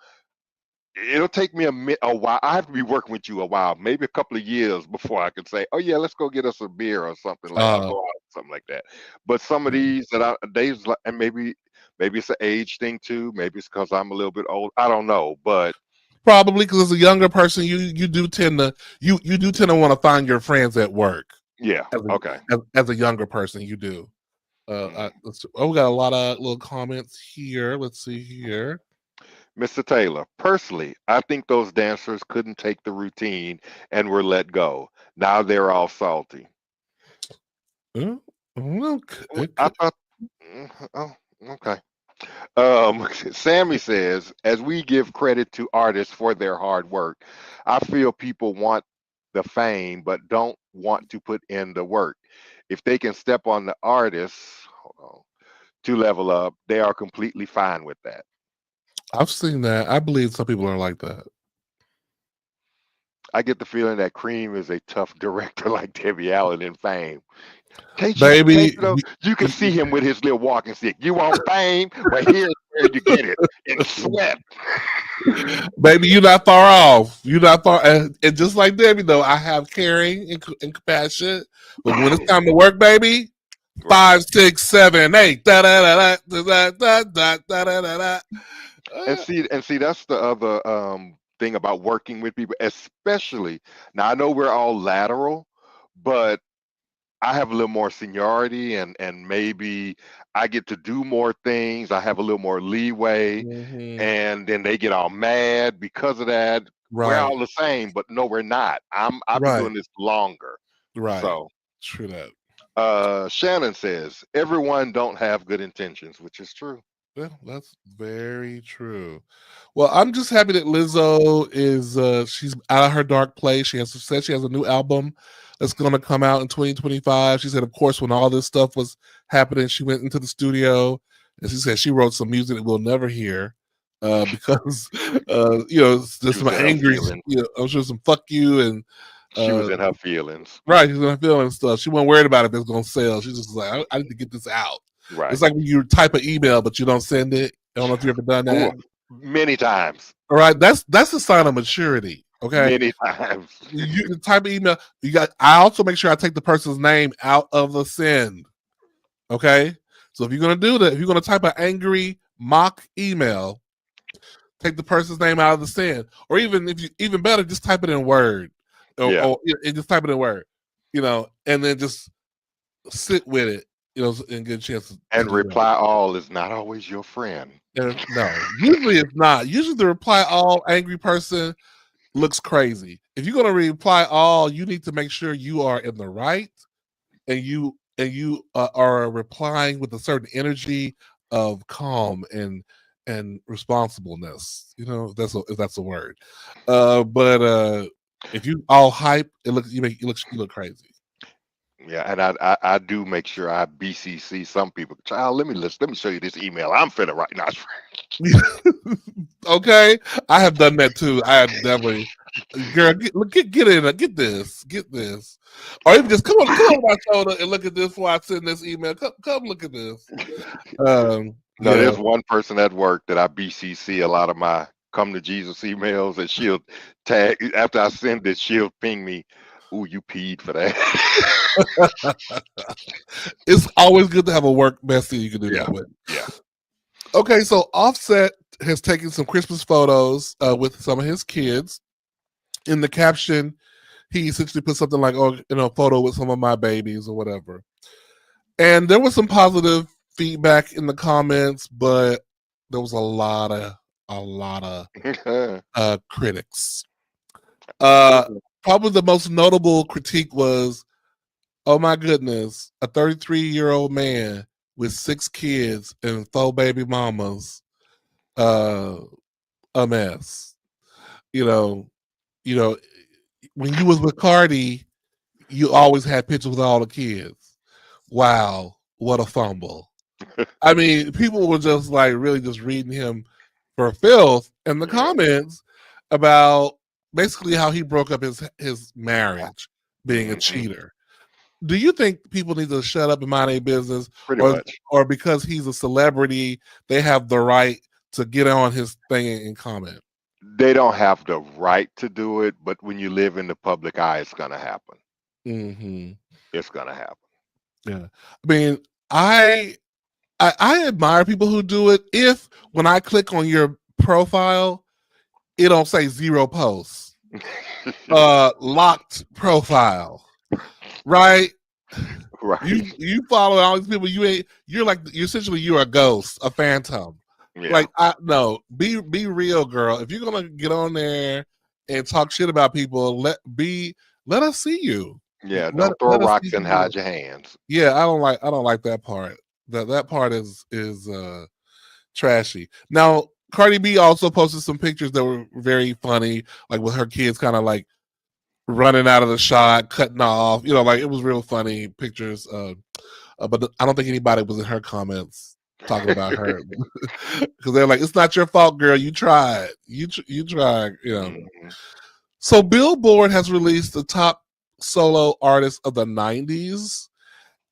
it'll take me a while. I have to be working with you a while, maybe a couple of years before I can say, "Oh yeah, let's go get us a beer or something like, or Uh, go out, something like that." But some of these that days, and maybe it's an age thing too. Maybe it's because I'm a little bit old. I don't know, but Probably because as a younger person, you do tend to want to find your friends at work. yeah, okay. As a younger person, you do. Mhm. We got a lot of little comments here. Let's see here. Mr. Taylor, personally, I think those dancers couldn't take the routine and were let go. Now they're all salty. Well, I thought, oh, okay. Sammy says, as we give credit to artists for their hard work, I feel people want the fame but don't want to put in the work. If they can step on the artists, hold on, to level up, they are completely fine with that. I've seen that. I believe some people are like that. I get the feeling that Cream is a tough director like Debbie Allen in Fame. Can't Baby, you know, you can see him with his little walking stick. You want fame? Well, here's where you get it in sweat. baby, you're not far off. You're not far. And just like Debbie, though, I have caring and compassion. But when it's time to work, baby, Right. 5, 6, 7, 8. Da da da da da da da da da da. And see, that's the other thing about working with people, especially now. I know we're all lateral, but I have a little more seniority, and maybe I get to do more things. I have a little more leeway, Mhm. and then they get all mad because of that. We're Right, all the same, but no, we're not. I've been right, doing this longer. right. So True that. Shannon says everyone don't have good intentions, which is true. Well, that's very true. Well, I'm just happy that Lizzo is she's out of her dark place. She has said she has a new album that's going to come out in 2025. She said, of course, when all this stuff was happening, she went into the studio and she said she wrote some music that we'll never hear because She there's some was in her angry, feelings. I'm sure some fuck you and She was uh in her feelings. right, she's gonna feel and stuff. She wasn't worried about if it's gonna sell. She's just like, I need to get this out. It's Right. like when you type an email but you don't send it. I don't know if you've ever done Ooh, that. many times. All right, that's a sign of maturity. Okay, Many times. you type an email. I also make sure I take the person's name out of the send. Okay, so if you're gonna do that, if you're gonna type an angry mock email, take the person's name out of the send, or even better, just type it in Word, Yeah. just type it in Word, and then just sit with it, and get a chance to And do that. reply all is not always your friend. No, usually it's not. Usually the reply all angry person looks crazy. If you're gonna reply all, you need to make sure you are in the right, and you are replying with a certain energy of calm and responsibleness. If that's a word. But if you all hype, you look crazy. Yeah, and I do make sure I BCC some people. Child, let me show you this email I'm finna write now. Okay, I have done that too. I have definitely, girl, get in, get this, or even just come on my shoulder and look at this before I send this email. Come look at this. Um, No, Yeah. there's one person at work that I BCC a lot of my come to Jesus emails, and she'll tag after I send it, she'll ping me, "Ooh, you peed for that." It's always good to have a work bestie you can do Yeah. that with. Yeah. Okay, so Offset has taken some Christmas photos with some of his kids. In the caption, he essentially put something like, "Oh, photo with some of my babies" or whatever. And there was some positive feedback in the comments, but there was a lot of critics. Probably the most notable critique was, "Oh my goodness, a 33-year-old man with 6 kids and 4 baby mamas, a mess." You know, when you was with Cardi, you always had pictures with all the kids. Wow, what a fumble. I mean, people were just like really just reading him for filth in the comments about basically how he broke up his marriage, being a cheater. Do you think people need to shut up and mind their business, Pretty much. or because he's a celebrity, they have the right to get on his thing and comment? They don't have the right to do it, but when you live in the public eye, it's gonna happen. Mm-hmm. It's gonna happen. Yeah, I mean, I admire people who do it. If when I click on your profile, it don't say 0 posts, locked profile, right? Right. You follow all these people. You're essentially you're a ghost, a phantom. Yeah. Like no, be real, girl. If you're gonna get on there and talk shit about people, let us see you. Yeah. Let Don't throw us rocks see and you. hide your hands. Yeah, I don't like that part. That part is trashy. Now, Cardi B also posted some pictures that were very funny, like with her kids kind of like running out of the shot, cutting off. Like it was real funny pictures. But I don't think anybody was in her comments talking about her because they're like, "It's not your fault, girl. You tried. You tried." So Billboard has released the top solo artists of the '90s,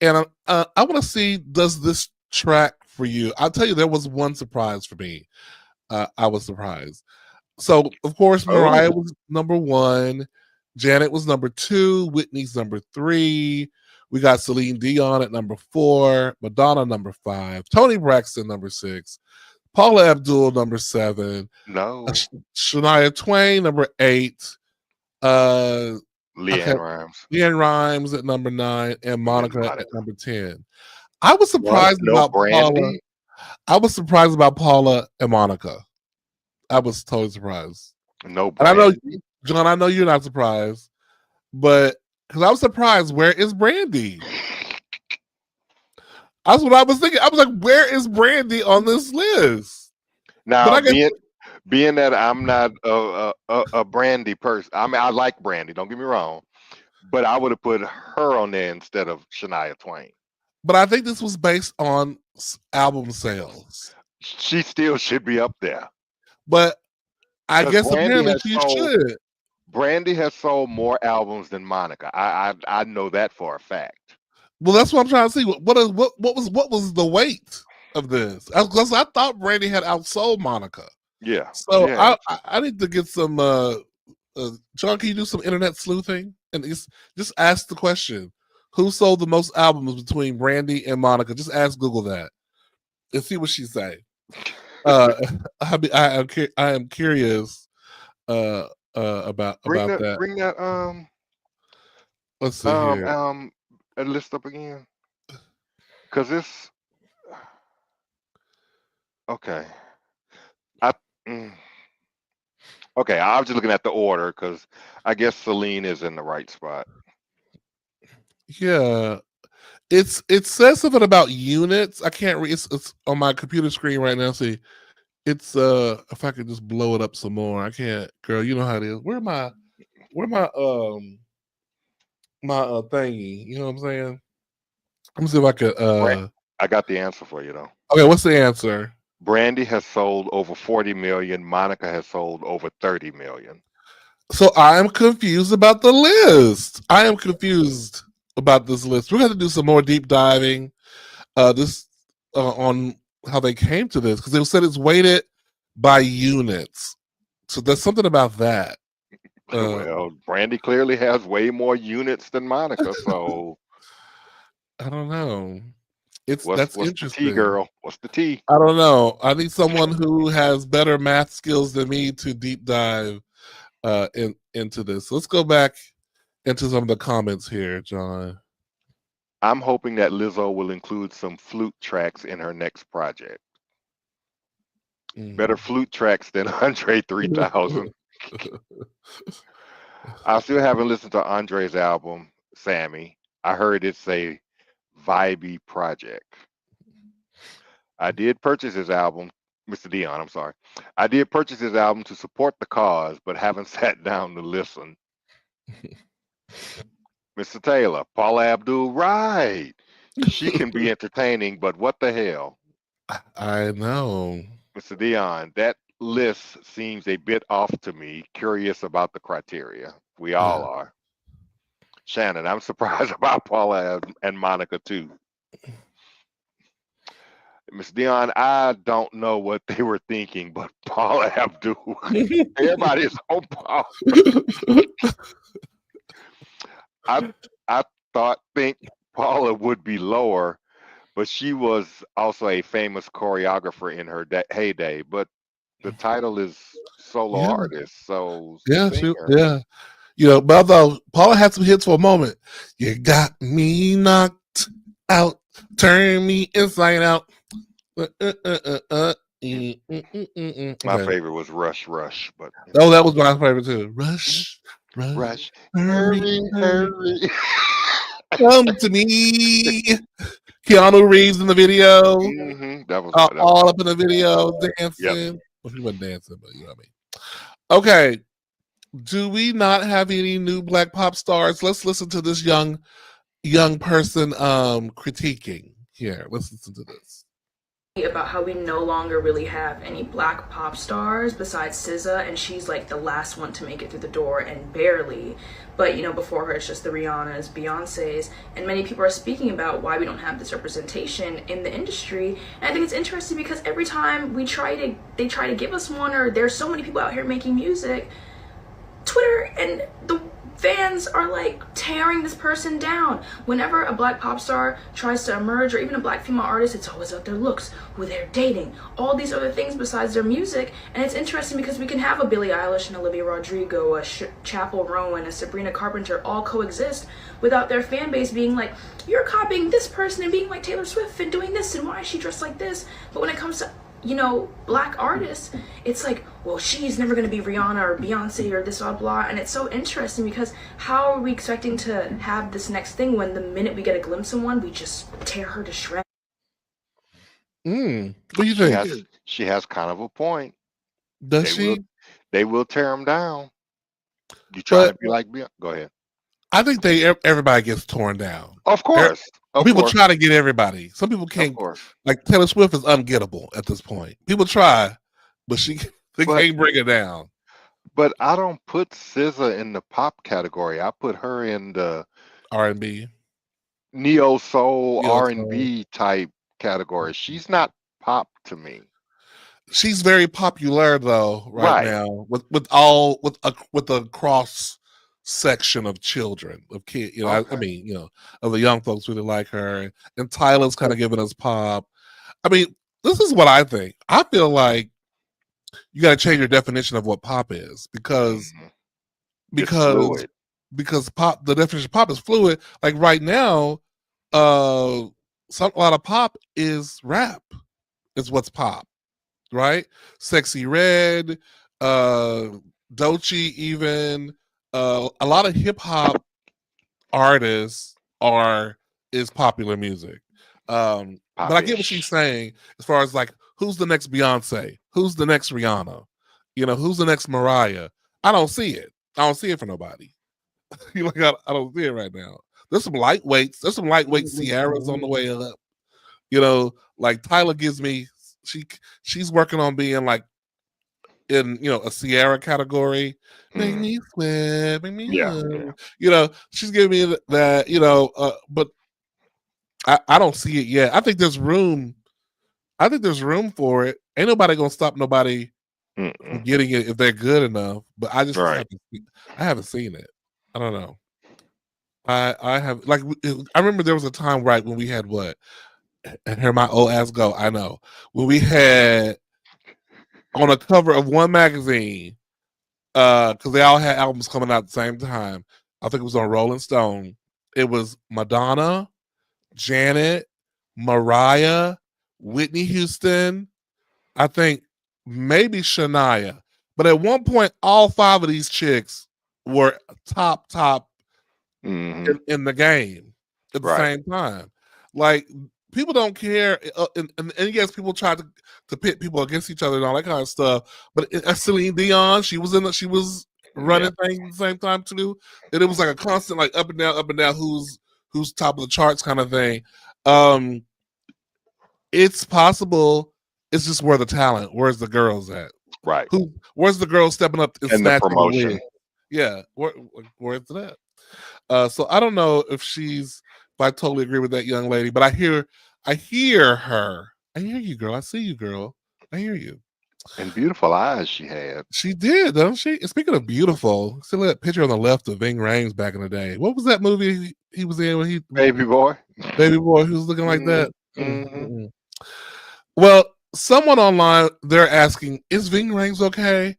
and I want to see, does this track for you? I'll tell you, there was one surprise for me. I was surprised. So, of course, Mariah was number 1. Janet was number 2. Whitney's number 3. We got Celine Dion at number 4. Madonna number 5. Toni Braxton number 6. Paula Abdul number 7. No. Shania Twain number 8. Leanne Rhymes. Leanne Rhymes at number 9. And Monica at number 10. I was surprised about Brandy? Paula. I was surprised about Paula and Monica. I was totally surprised. No, and I know, Brandy. John, I know you're not surprised, but because I was surprised, where is Brandy? That's what I was thinking. I was like, where is Brandy on this list? Now, But I guess, being that I'm not a Brandy person, I mean, I like Brandy. Don't get me wrong, but I would have put her on there instead of Shania Twain. but I think this was based on album sales. She still should be up there. But I 'Cause guess Brandy apparently has she sold- should. Brandy has sold more albums than Monica. I know that for a fact. Well, that's what I'm trying to see. What was the weight of this? Because I thought Brandy had outsold Monica. Yeah. So yeah. I need to get some. John, can you do some internet sleuthing and just ask the question: who sold the most albums between Brandy and Monica? Just ask Google that and see what she say. I am curious about that. Bring that Let's see here. a list up again, because it's okay. Okay, I was just looking at the order because I guess Celine is in the right spot. Yeah, it says something about units. I can't read. It's on my computer screen right now. See, it's if I could just blow it up some more. I can't, girl. You know how it is. Where my my thingy? You know what I'm saying? Let me see if I could. I got the answer for you though. Okay, what's the answer? Brandy has sold over 40 million. Monica has sold over 30 million. So I'm confused about the list. I am confused about this list. We're going to do some more deep diving. On how they came to this because they said it's weighted by units. So there's something about that. Well, Brandy clearly has way more units than Monica, so I don't know. That's what's the interesting. T, girl? What's the T? I don't know. I need someone who has better math skills than me to deep dive into this. Let's go back into some of the comments here, John. I'm hoping that Lizzo will include some flute tracks in her next project. Better flute tracks than Andre 3000. I still haven't listened to Andre's album, Sammy. I heard it's a vibey project. I did purchase his album, Mr. Dion, I'm sorry. I did purchase his album to support the cause, but haven't sat down to listen. Mr. Taylor, Paula Abdul, right. She can be entertaining, but what the hell? I know. Mr. Dion, that list seems a bit off to me. Curious about the criteria. We all are. Shannon, I'm surprised about Paula and Monica too. Miss Dion, I don't know what they were thinking, but Paula Abdul. Everybody's on Paula. I think Paula would be lower, but she was also a famous choreographer in her heyday. But the title is solo artist, so yeah. You know, but although Paula had some hits for a moment, you got me knocked out, turn me inside out. My favorite was Rush, but that was my favorite too. Rush, hurry. Come to me. Keanu Reeves in the video. Mm-hmm. That was all up in the video, dancing. Yep. Well, he wasn't dancing, but you know what I mean. Okay. Do we not have any new Black pop stars? Let's listen to this young person critiquing here. Let's listen to this. About how we no longer really have any Black pop stars besides SZA, and she's like the last one to make it through the door, and barely. But you know, before her it's just the Rihannas, Beyoncés, and many people are speaking about why we don't have this representation in the industry. And I think it's interesting because every time they try to give us one, or there's so many people out here making music, Twitter and the fans are like tearing this person down. Whenever a Black pop star tries to emerge, or even a Black female artist, it's always about their looks, who they're dating, all these other things besides their music. And it's interesting because we can have a Billie Eilish and Olivia Rodrigo, a Chappell Rowan, a Sabrina Carpenter all coexist without their fan base being like, you're copying this person and being like Taylor Swift and doing this, and why is she dressed like this? But when it comes to, you know, Black artists, it's like, well, she's never going to be Rihanna or Beyonce or this, blah, blah. And it's so interesting because how are we expecting to have this next thing when the minute we get a glimpse of one, we just tear her to shreds? What do you think? She has kind of a point. Does she? They will tear them down. You try to be like Beyonce? Go ahead. I think everybody gets torn down. Of course. People try to get everybody. Some people can't. Like Taylor Swift is ungettable at this point. People try, but they can't bring it down. But I don't put SZA in the pop category. I put her in the R&B, neo soul R&B type category. She's not pop to me. She's very popular though right now with a cross section of children, of kids, you know. I mean, you know, of the young folks really like her, and Tyler's kind of giving us pop. I mean, this is what I think. I feel like you got to change your definition of what pop is because pop, the definition of pop is fluid. Like right now, a lot of pop is rap. Is what's pop, right? Sexy Red, Doechii, even. A lot of hip hop artists is popular music. But I get what she's saying as far as like, who's the next Beyonce? Who's the next Rihanna? You know, who's the next Mariah? I don't see it. I don't see it for nobody. You know, I don't see it right now. There's some lightweights. There's some lightweight Sierras on the way up. You know, like Tyler gives me, she's working on being like in, you know, a Sierra category. Make me sweat, make me you know, she's giving me that, you know, but I don't see it yet. I think there's room I think there's room for it. Ain't nobody gonna stop nobody from getting it if they're good enough. But I just Right. haven't seen it. I don't know. I have like I remember there was a time right when we had what, and here my old ass go. I know when we had on a cover of one magazine, because they all had albums coming out at the same time. I think it was on Rolling Stone. It was Madonna, Janet, Mariah, Whitney Houston, I think maybe Shania. But at one point, all 5 of these chicks were top in the game at the Right. same time. Like people don't care, and yes, people try to pit people against each other and all that kind of stuff. But Celine Dion, she was running things at the same time too. And it was like a constant like up and down, who's top of the charts kind of thing. It's possible. It's just where the talent, where's the girls at? Right. Where's the girls stepping up and And the snatching the promotion. win? Yeah, where's that? So I don't know if I totally agree with that young lady, but I hear her. I hear you, girl. I see you, girl. I hear you. And beautiful eyes she had. She did, doesn't she? And speaking of beautiful, see that picture on the left of Ving Rhames back in the day. What was that movie he was in when he Baby boy? Baby boy, who was looking like that? Mm-hmm. Well, someone online, they're asking, is Ving Rhames okay?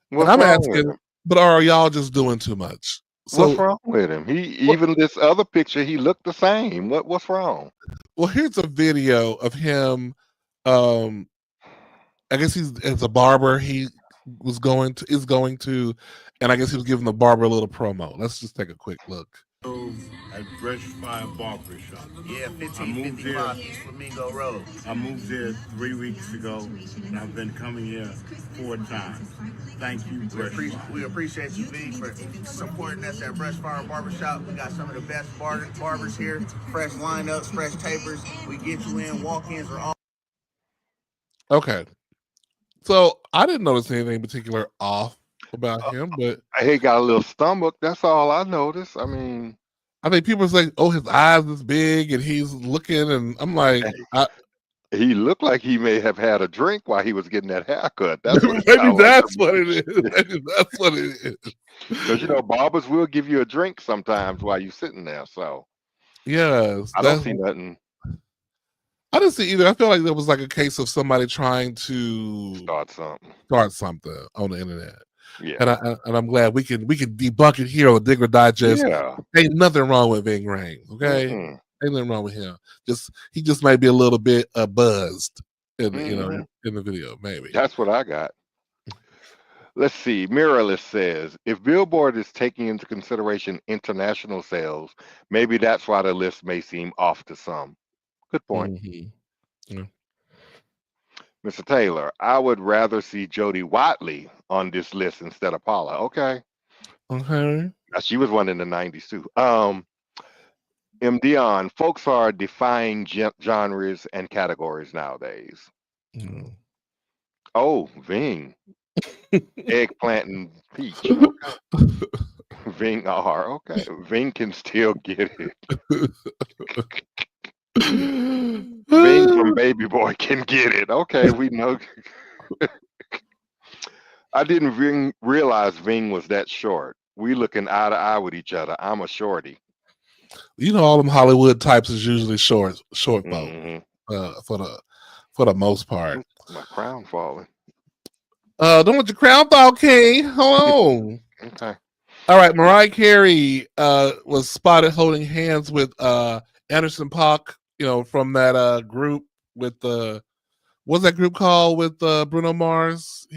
What's and I'm wrong with asking, him? but are y'all just doing too much? So, What's wrong with him? Even this other picture, he looked the same. What's wrong? well, here's a video of him. I guess it's a barber. He is going to, and I guess he was giving the barber a little promo. Let's just take a quick look. At Fresh Fire Barber Shop. Yeah, 1555 East Flamingo Road. I moved there 3 weeks ago, and I've been coming here 4 times. Thank you, Fresh Fire. We appreciate you, V, for supporting us at Fresh Fire Barbershop. We got some of the best barbers here, fresh lineups, fresh tapers. We get you in, walk-ins are all. Okay. So I didn't notice anything particular off about him, but He got a little stomach. That's all I noticed. I mean, I think people say, "Oh, his eyes is big and he's looking," and I'm like, he looked like he may have had a drink while he was getting that haircut. That's what maybe that's what it is. Maybe that's what it is. Because barbers will give you a drink sometimes while you're sitting there. So yes, I don't see nothing. I didn't see either. I feel like there was like a case of somebody trying to Start something on the internet. Yeah, and I'm glad we can debunk it here on the Diggler Digest. Yeah. Ain't nothing wrong with Ving Rhames, okay? Ain't nothing wrong with him. He just might be a little bit buzzed in the video, maybe. That's what I got. Let's see. Mirrorless says, if Billboard is taking into consideration international sales, maybe that's why the list may seem off to some. Good point. Yeah. Mr. Taylor, I would rather see Jody Watley on this list instead of Paula. Okay. Okay. She was one in the 90s too. M. Dion, folks are defying genres and categories nowadays. Oh, Ving. Eggplant and peach. Okay. Ving R. Okay. Ving can still get it. Ving from Baby Boy can get it. Okay, we know. I didn't realize Ving was that short. We looking eye to eye with each other. I'm a shorty. All them Hollywood types is usually short folk, for the most part. My crown falling. Don't let your crown fall, King. Hold on. Okay. All right. Mariah Carey was spotted holding hands with Anderson .Paak, from that group with what's that group called with Bruno Mars?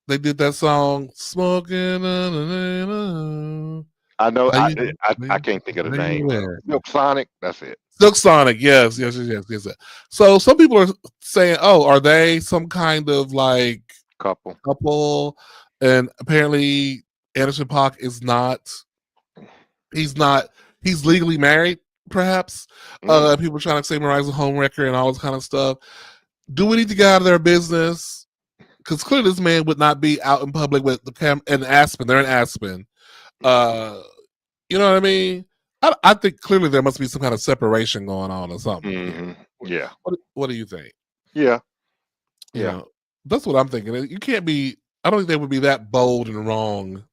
They did that song "Smoking." I know. I can't think of the name. Silk Sonic. That's it. Silk Sonic. Yes. So some people are saying, "Oh, are they some kind of like couple?" And apparently, Anderson .Paak is not. He's not. He's legally married. Perhaps people are trying to say Mariah's a homewrecker and all this kind of stuff. Do we need to get out of their business? Because clearly this man would not be out in public with the camera in Aspen. They're in Aspen. You know what I mean? I think clearly there must be some kind of separation going on or something. Yeah. What do you think? Yeah. You Yeah. know, that's what I'm thinking. You can't be. I don't think they would be that bold and wrong.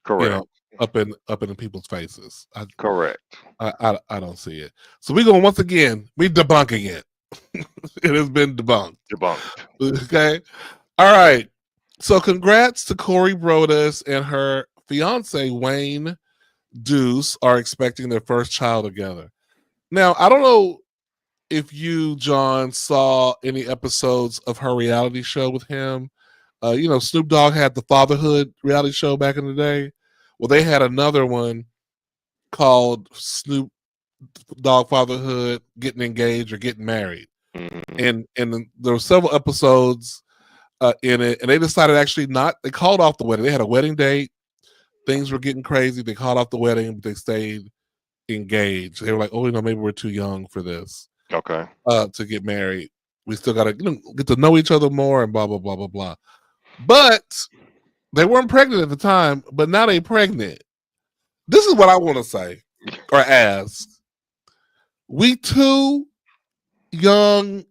Correct. Up in people's faces. Correct. I don't see it. So we're going once again. We debunking it. It has been debunked. Okay. All right. So congrats to Corey Broaddus and her fiance Wayne Deuce are expecting their first child together. Now, I don't know if you, John, saw any episodes of her reality show with him. Snoop Dogg had the Fatherhood reality show back in the day. Well, they had another one called Snoop Dogg Fatherhood, Getting Engaged or Getting Married. And there were several episodes in it, and they decided actually not. They called off the wedding. They had a wedding date. Things were getting crazy. They called off the wedding, but they stayed engaged. They were like, "Oh, maybe we're too young for this. Okay. To get married. We still got to get to know each other more and blah blah blah blah blah." But they weren't pregnant at the time. But now they pregnant. This is what I want to say or ask. We too young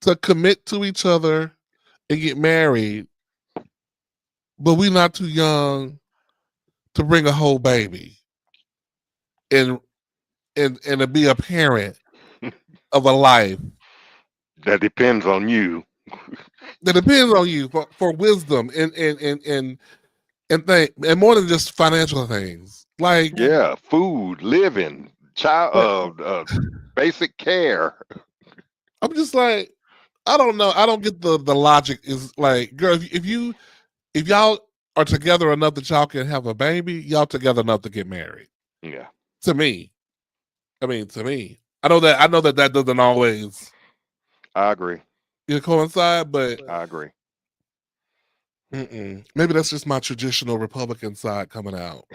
to commit to each other and get married, but we not too young to bring a whole baby and to be a parent of a life. That depends on you. That depends on you for wisdom and more than just financial things. Like food, living, child, basic care. I'm just like, I don't know. I don't get the logic. Is like, girl, if y'all are together enough that y'all can have a baby, y'all together enough to get married. Yeah. To me. I know that doesn't always. I agree. Coincide, but I agree. Maybe that's just my traditional Republican side coming out.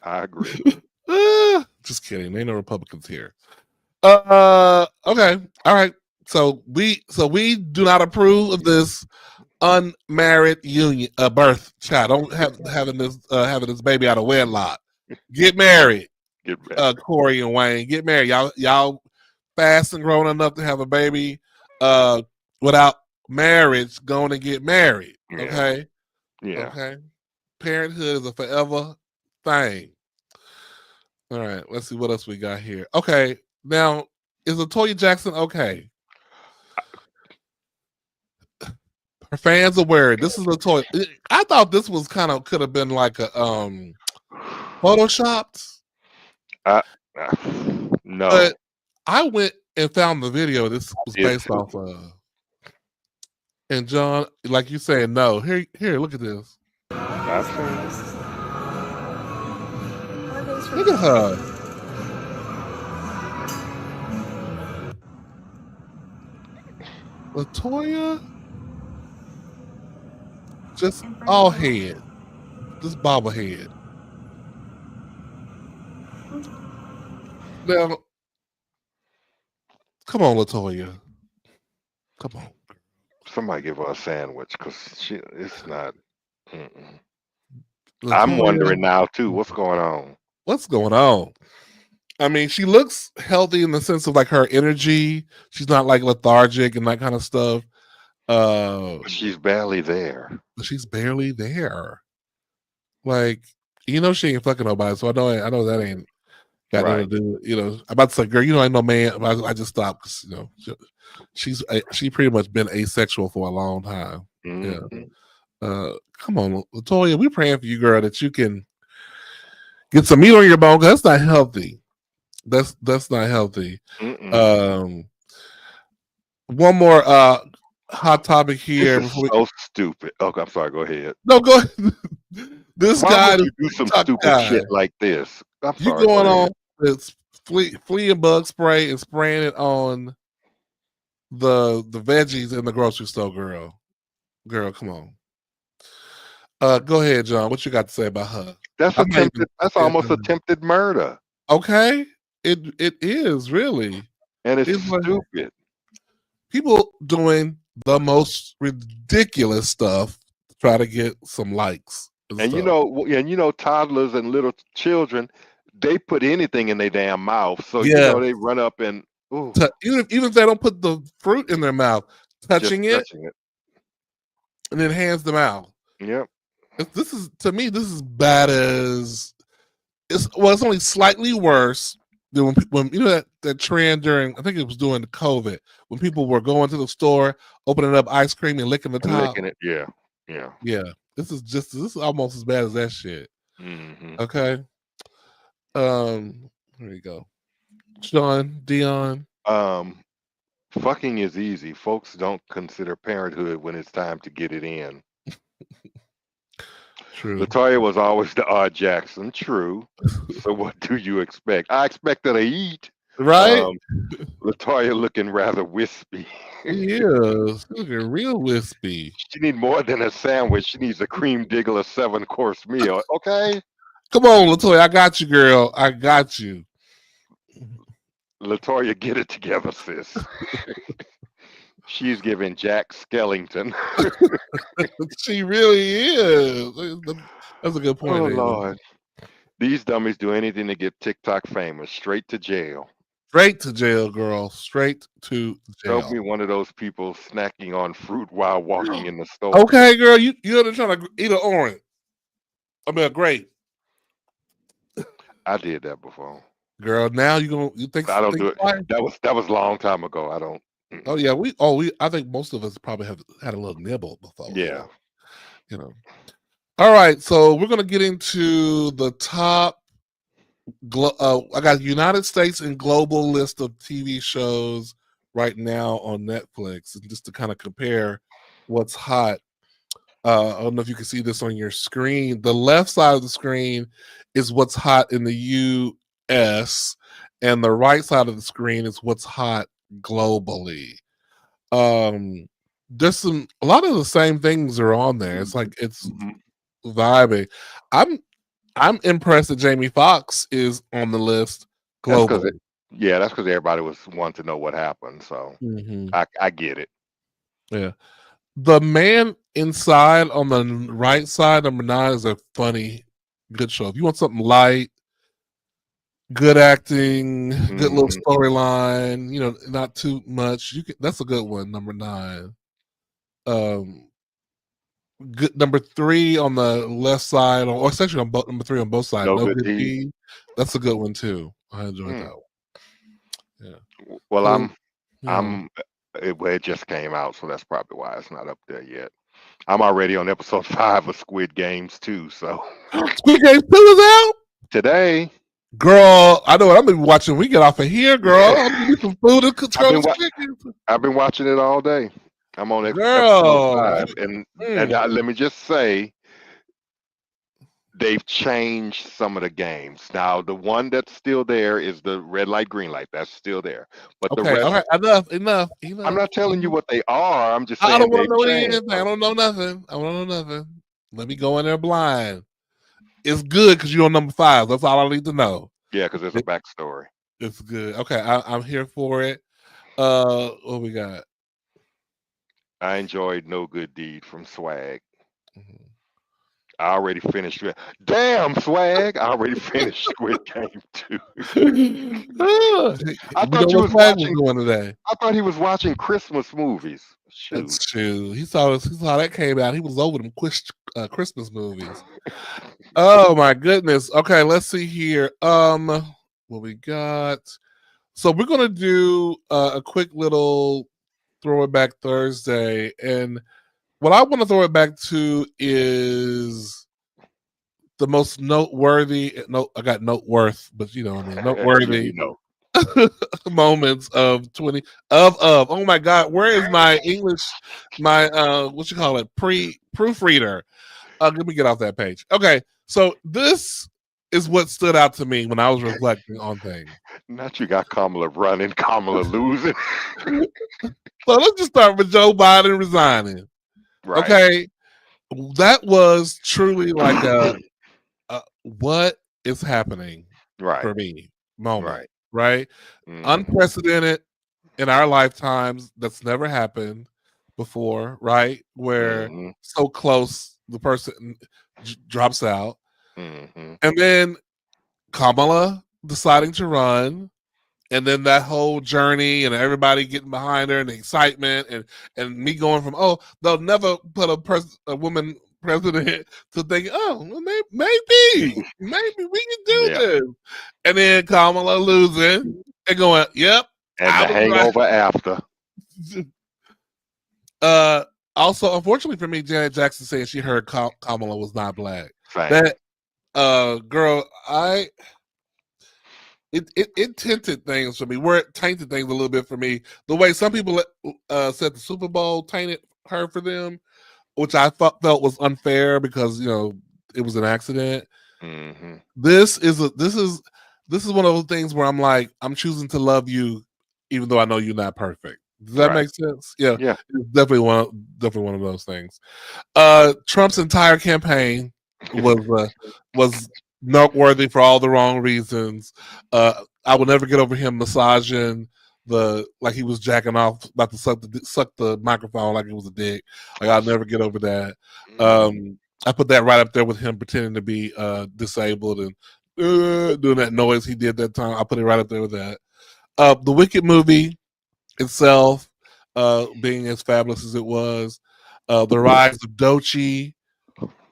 I agree. Just kidding. Ain't no Republicans here. Okay. All right. So we do not approve of this unmarried union birth child. Don't having this baby out of wedlock. Get married. Corey and Wayne. Get married. Y'all fast and grown enough to have a baby without marriage, going to get married. Okay? Yeah. Okay. Parenthood is a forever thing. All right, let's see what else we got here. Okay, now is LaToya Jackson okay? Her fans are worried. This is LaToya. I thought this was could have been like a photoshopped. No. But I went and found the video this was based off of. And John, like you saying, no. Here, look at this. Look at her. LaToya, just all head, just bobblehead. Now, come on, LaToya. Come on. Somebody give her a sandwich because it's not. I'm wondering now too. What's going on? What's going on? I mean, she looks healthy in the sense of like her energy. She's not like lethargic and that kind of stuff. But she's barely there. She's barely there. Like, she ain't fucking nobody. So I know that ain't got nothing to do. I'm about to say, girl, I know man. I just stopped because she pretty much been asexual for a long time. Mm-hmm. Yeah. Come on, LaToya, we praying for you, girl, that you can get some meat on your bone. That's not healthy. That's not healthy. One more hot topic here. This is so stupid. Okay, I'm sorry. Go ahead. No, go ahead. This Why guy would you do some stupid shit like this. I'm sorry. You going on this flea and bug spray and spraying it on the veggies in the grocery store, girl. Girl, come on. Go ahead, John. What you got to say about her? That's almost attempted murder. Okay, it is really, and it's stupid. People doing the most ridiculous stuff to try to get some likes. And toddlers and little children, they put anything in their damn mouth. So they run up and Ooh, Even if they don't put the fruit in their mouth, touching it touching it. and then hands them out. Yep. This is, to me, this is bad as it's only slightly worse than when you know that trend during, I think it was during the COVID, when people were going to the store, opening up ice cream and licking the And top. licking it. Yeah. Yeah. Yeah. This is almost as bad as that shit. Mm-hmm. Okay. Here you go. Sean, Dion. Fucking is easy. Folks don't consider parenthood when it's time to get it in. True. Latoya was always the odd Jackson. True. So what do you expect? I expect her to eat. Right? Latoya looking rather wispy. He is. Looking real wispy. She need more than a sandwich. She needs a Cream Diggler 7-course meal. Okay? Come on, Latoya. I got you, girl. I got you. Latoya, get it together, sis. She's giving Jack Skellington. She really is. That's a good point. Oh, Ava. Lord. These dummies do anything to get TikTok famous. Straight to jail. Straight to jail, girl. Straight to jail. Don't be one of those people snacking on fruit while walking in the store. Okay, girl. You're trying to eat an orange. I mean, a grape. I did that before. Girl, now you think I don't think do it. twice? That was a long time ago. I don't. Oh yeah, I think most of us probably have had a little nibble before. Yeah. You know. All right, so we're gonna get into the top. I got United States and global list of TV shows right now on Netflix, and just to kind of compare what's hot. I don't know if you can see this on your screen. The left side of the screen is what's hot in the U.S., and the right side of the screen is what's hot globally. There's a lot of the same things are on there. It's like it's vibing. I'm impressed that Jamie Foxx is on the list globally. That's because everybody was wanting to know what happened. So I get it. Yeah. The Man Inside on the right side, number 9, is a funny, good show. If you want something light, good acting, good little storyline, not too much, that's a good one, number 9. Good number 3 on the left side, or essentially on number 3 on both sides. No Good Deed. That's a good one too. I enjoyed that one. Yeah. Well, it just came out, so that's probably why it's not up there yet. I'm already on episode 5 of Squid Games 2, so Squid Games 2 is out today. Girl, I know what I've been watching. We get off of here, girl. I'm need some food to control I've been watching it all day. I'm on episode 5, and let me just say, they've changed some of the games. Now, the one that's still there is the red light, green light. That's still there. But the rest, all right, enough. I'm not telling you what they are. I'm just saying I don't want to know changed. anything. I don't know nothing. I want to know nothing. Let me go in there blind. It's good because you're on number 5. That's all I need to know. Yeah, because there's a backstory. It's good. Okay, I'm here for it. What we got? I enjoyed No Good Deed from Swag. I already finished it. Damn, Swag! I already finished Squid Game 2. I thought you was watching today. I thought he was watching Christmas movies. Shoot. That's true. He saw that came out. He was over them Christmas movies. Oh my goodness. Okay, let's see here. What we got? So we're gonna do a quick little Throwback Thursday, and what I want to throw it back to is the most noteworthy. No, I got noteworth, but noteworthy moments of 20 of. Oh my God, where is my English? My what you call it? Proofreader. Let me get off that page. Okay, so this is what stood out to me when I was reflecting on things. Not you got Kamala running, Kamala losing. So let's just start with Joe Biden resigning. Right. Okay, that was truly like a what is happening for me moment. Right? Unprecedented in our lifetimes. That's never happened before. Right? Where so close the person drops out, and then Kamala deciding to run, and then that whole journey and everybody getting behind her and the excitement and me going from they'll never put a woman president to think well, maybe we can do this, and then Kamala losing and going yep And I the was right. hangover after. Also, unfortunately for me, Janet Jackson saying she heard Kamala was not black. Same. That girl, it tinted things for me. Where it tainted things a little bit for me. The way some people said the Super Bowl tainted her for them, which I felt was unfair because it was an accident. Mm-hmm. This is one of those things where I'm like, I'm choosing to love you, even though I know you're not perfect. Does that make sense? Yeah. It's definitely one of those things. Trump's entire campaign was noteworthy for all the wrong reasons. I will never get over him massaging like he was jacking off, about to suck the microphone like it was a dick. Like I'll never get over that. I put that right up there with him pretending to be disabled and doing that noise he did that time. I put it right up there with that. The Wicked movie itself being as fabulous as it was, the rise of Doechii,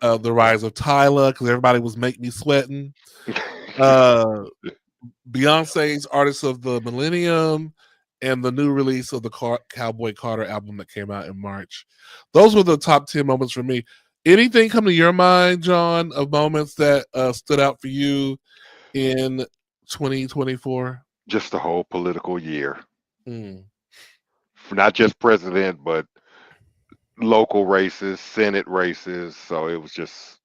the rise of Tyla, because everybody was Make Me Sweating, Beyonce's Artist of the Millennium, and the new release of the Cowboy Carter album that came out in March. Those were the top 10 moments for me. Anything come to your mind, John, of moments that stood out for you in 2024? Just the whole political year. Not just president, but local races, Senate races. So it was just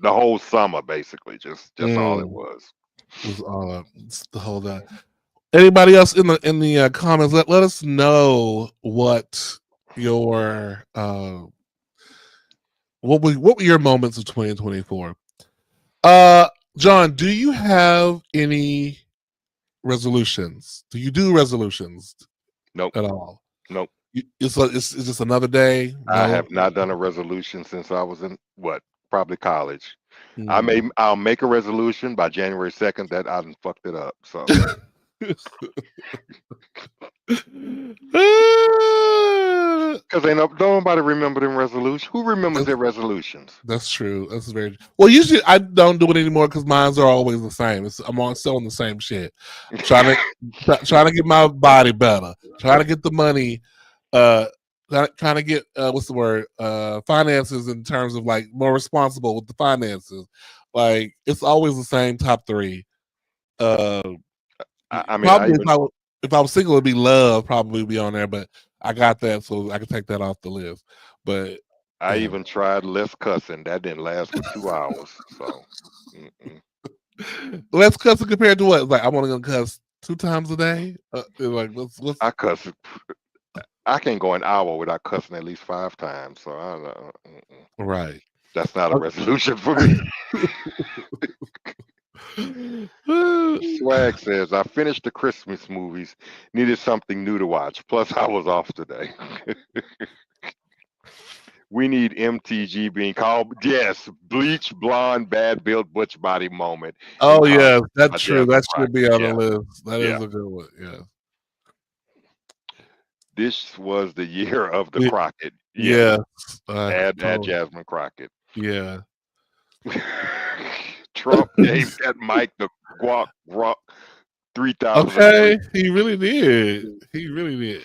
the whole summer, basically, just all it was. It was all the whole that. Anybody else in the comments? Let us know what your what were your moments of 2024. John, do you have any resolutions? Do you do resolutions? Nope. At all? Nope. It's just another day. No? I have not done a resolution since I was in probably college. I'll make a resolution by January 2nd that I done fucked it up. So because don't nobody remember them resolutions. Who remembers their resolutions? That's true. That's very well. Usually I don't do it anymore because mine are always the same. I'm still on the same shit. Trying to get my body better. Trying to get the money. Trying to get what's the word? Finances in terms of like more responsible with the finances. Like it's always the same top three. I mean, probably if I was single, it'd be love. Probably be on there, but I got that, so I can take that off the list. But I even tried less cussing. That didn't last for 2 hours. So less cussing compared to what? Like I'm only gonna cuss 2 times a day. Like what's I cuss. I can't go an hour without cussing at least 5 times. So I don't know. Right. That's not a resolution for me. Swag says, I finished the Christmas movies, needed something new to watch. Plus, I was off today. We need MTG being called, yes, bleach, blonde, bad built, butch body moment. Oh, yeah, that's true. That should be on the list. That is a good one. Yeah. This was the year of the Crockett. Yeah. Add Jasmine Crockett. Yeah. Trump gave that Mike the guac 3,000. Okay, he really did. He really did.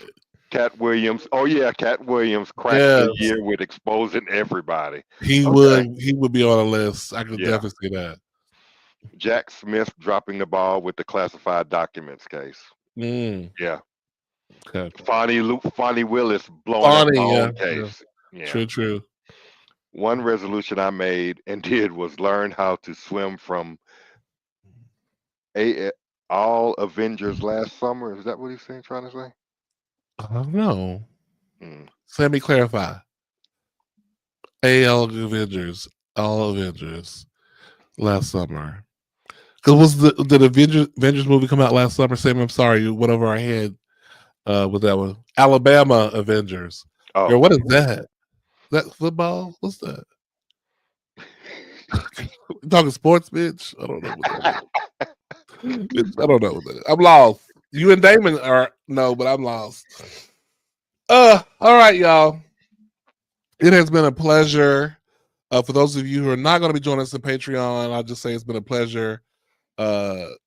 Cat Williams. Oh yeah, Cat Williams cracked the year with exposing everybody. He would be on a list. I could definitely see that. Jack Smith dropping the ball with the classified documents case. Yeah. Okay. Fonnie Willis blowing up the whole case. Yeah. True. One resolution I made and did was learn how to swim from all Avengers last summer. Is that what he's trying to say? I don't know. So let me clarify. All Avengers last summer. Because did Avengers movie come out last summer? Sam, I'm sorry, you went over our head with that one. Alabama Avengers. Oh, girl, what is that? Is that football? What's that? You talking sports, bitch? I don't know what that is. I don't know what that is. I'm lost. You and Damon are no, but I'm lost. All right, y'all. It has been a pleasure. For those of you who are not going to be joining us on Patreon, I'll just say it's been a pleasure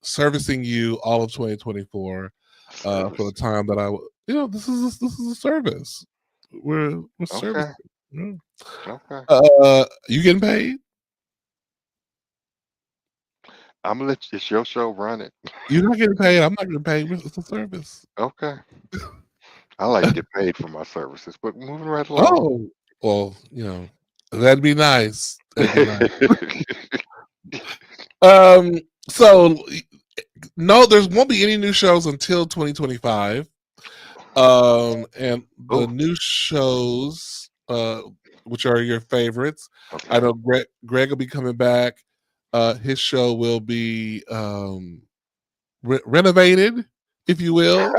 servicing you all of 2024 for the time that this is a service. We're servicing. Okay. Yeah. You getting paid? I'm gonna let it's your show, run it. You're not getting paid. I'm not getting paid. It's a service. Okay. I like to get paid for my services, but moving right along. Oh, well, that'd be nice. That'd be nice. So no, there won't be any new shows until 2025. And the new shows, which are your favorites, I know Greg will be coming back. His show will be renovated, if you will.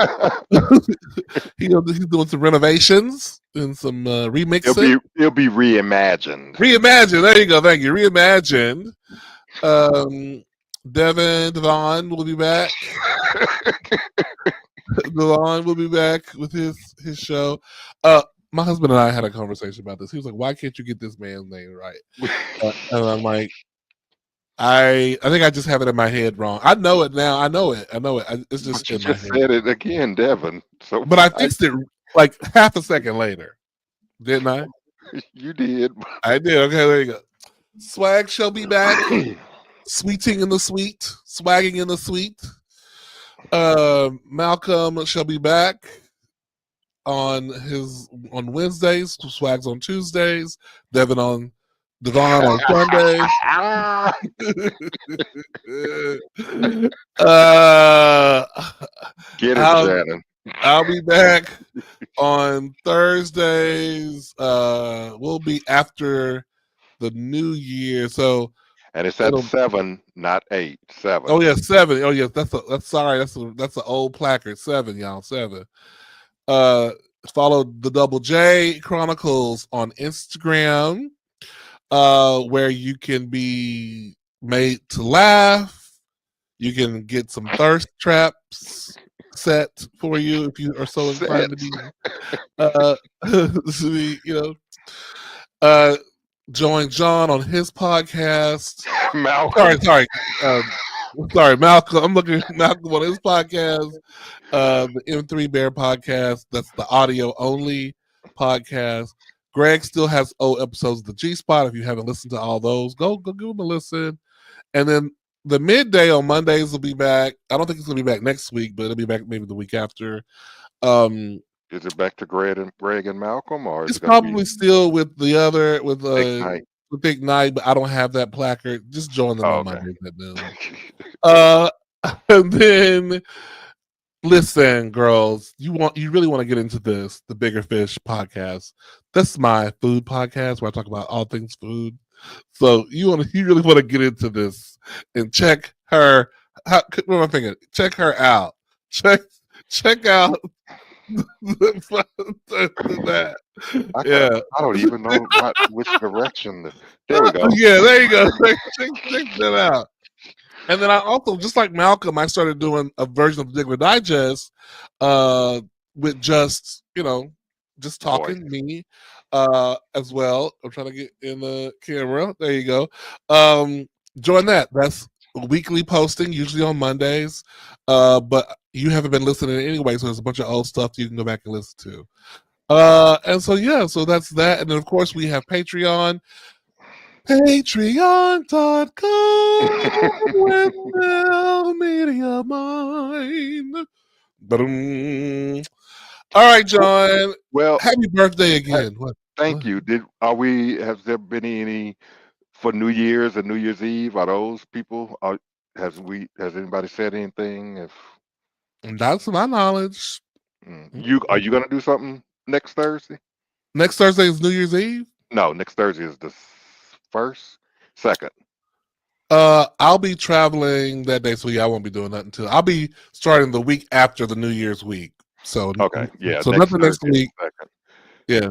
He's doing some renovations and some remixing. It'll be reimagined. Reimagined. There you go. Thank you. Reimagined. Devon will be back. Devon will be back with his show. My husband and I had a conversation about this. He was like, "Why can't you get this man's name right?" And I'm like, I think I just have it in my head wrong. I know it now. I know it. It's just you in my just head. said it again, Devon. So, but I fixed it like half a second later, didn't I? You did. I did. Okay, there you go. Swag shall be back. Sweeting in the sweet, swagging in the sweet. Malcolm shall be back on Wednesdays. Swags on Tuesdays. Devon on Sundays. Get it, Shannon. I'll be back on Thursdays. We'll be after the New Year, and it's at 7, not 8. 7. Oh yeah, 7. Oh yeah, that's an old placard. 7, y'all. 7. Follow the Double J Chronicles on Instagram, where you can be made to laugh. You can get some thirst traps set for you if you are so inclined to be, join John on his podcast. Malcolm. Sorry, Malcolm. I'm looking at Malcolm on his podcast, the M3 Bear podcast. That's the audio only podcast. Greg still has old episodes of the G Spot. If you haven't listened to all those, go give them a listen. And then the midday on Mondays will be back. I don't think it's gonna be back next week, but it'll be back maybe the week after. Is it back to Greg and Malcolm, or it's probably still with the other with Big Night, but I don't have that placard. Just join them on Mondays at noon. And then listen, girls, you really want to get into this, the Bigger Fish podcast. That's my food podcast where I talk about all things food. So you really want to get into this and check her. What am I thinking? Check her out. Check out that. I don't even know which direction. There we go. Yeah, there you go. Check that out. And then I also, just like Malcolm, I started doing a version of Diggler Digest with just talking me as well. I'm trying to get in the camera. There you go. Join that. That's weekly posting, usually on Mondays. But you haven't been listening anyway, so there's a bunch of old stuff you can go back and listen to. And so that's that. And then of course we have Patreon. Patreon.com Windmill Media Mind. All right, John. Well, happy birthday again. Thank you. Has there been any for New Year's and New Year's Eve? Are those people? Has anybody said anything? Not to my knowledge. Are you gonna do something next Thursday? Next Thursday is New Year's Eve? No, next Thursday is the 1st, 2nd. I'll be traveling that day, so I won't be doing nothing until I'll be starting the week after the New Year's week. So so nothing next week. Yeah.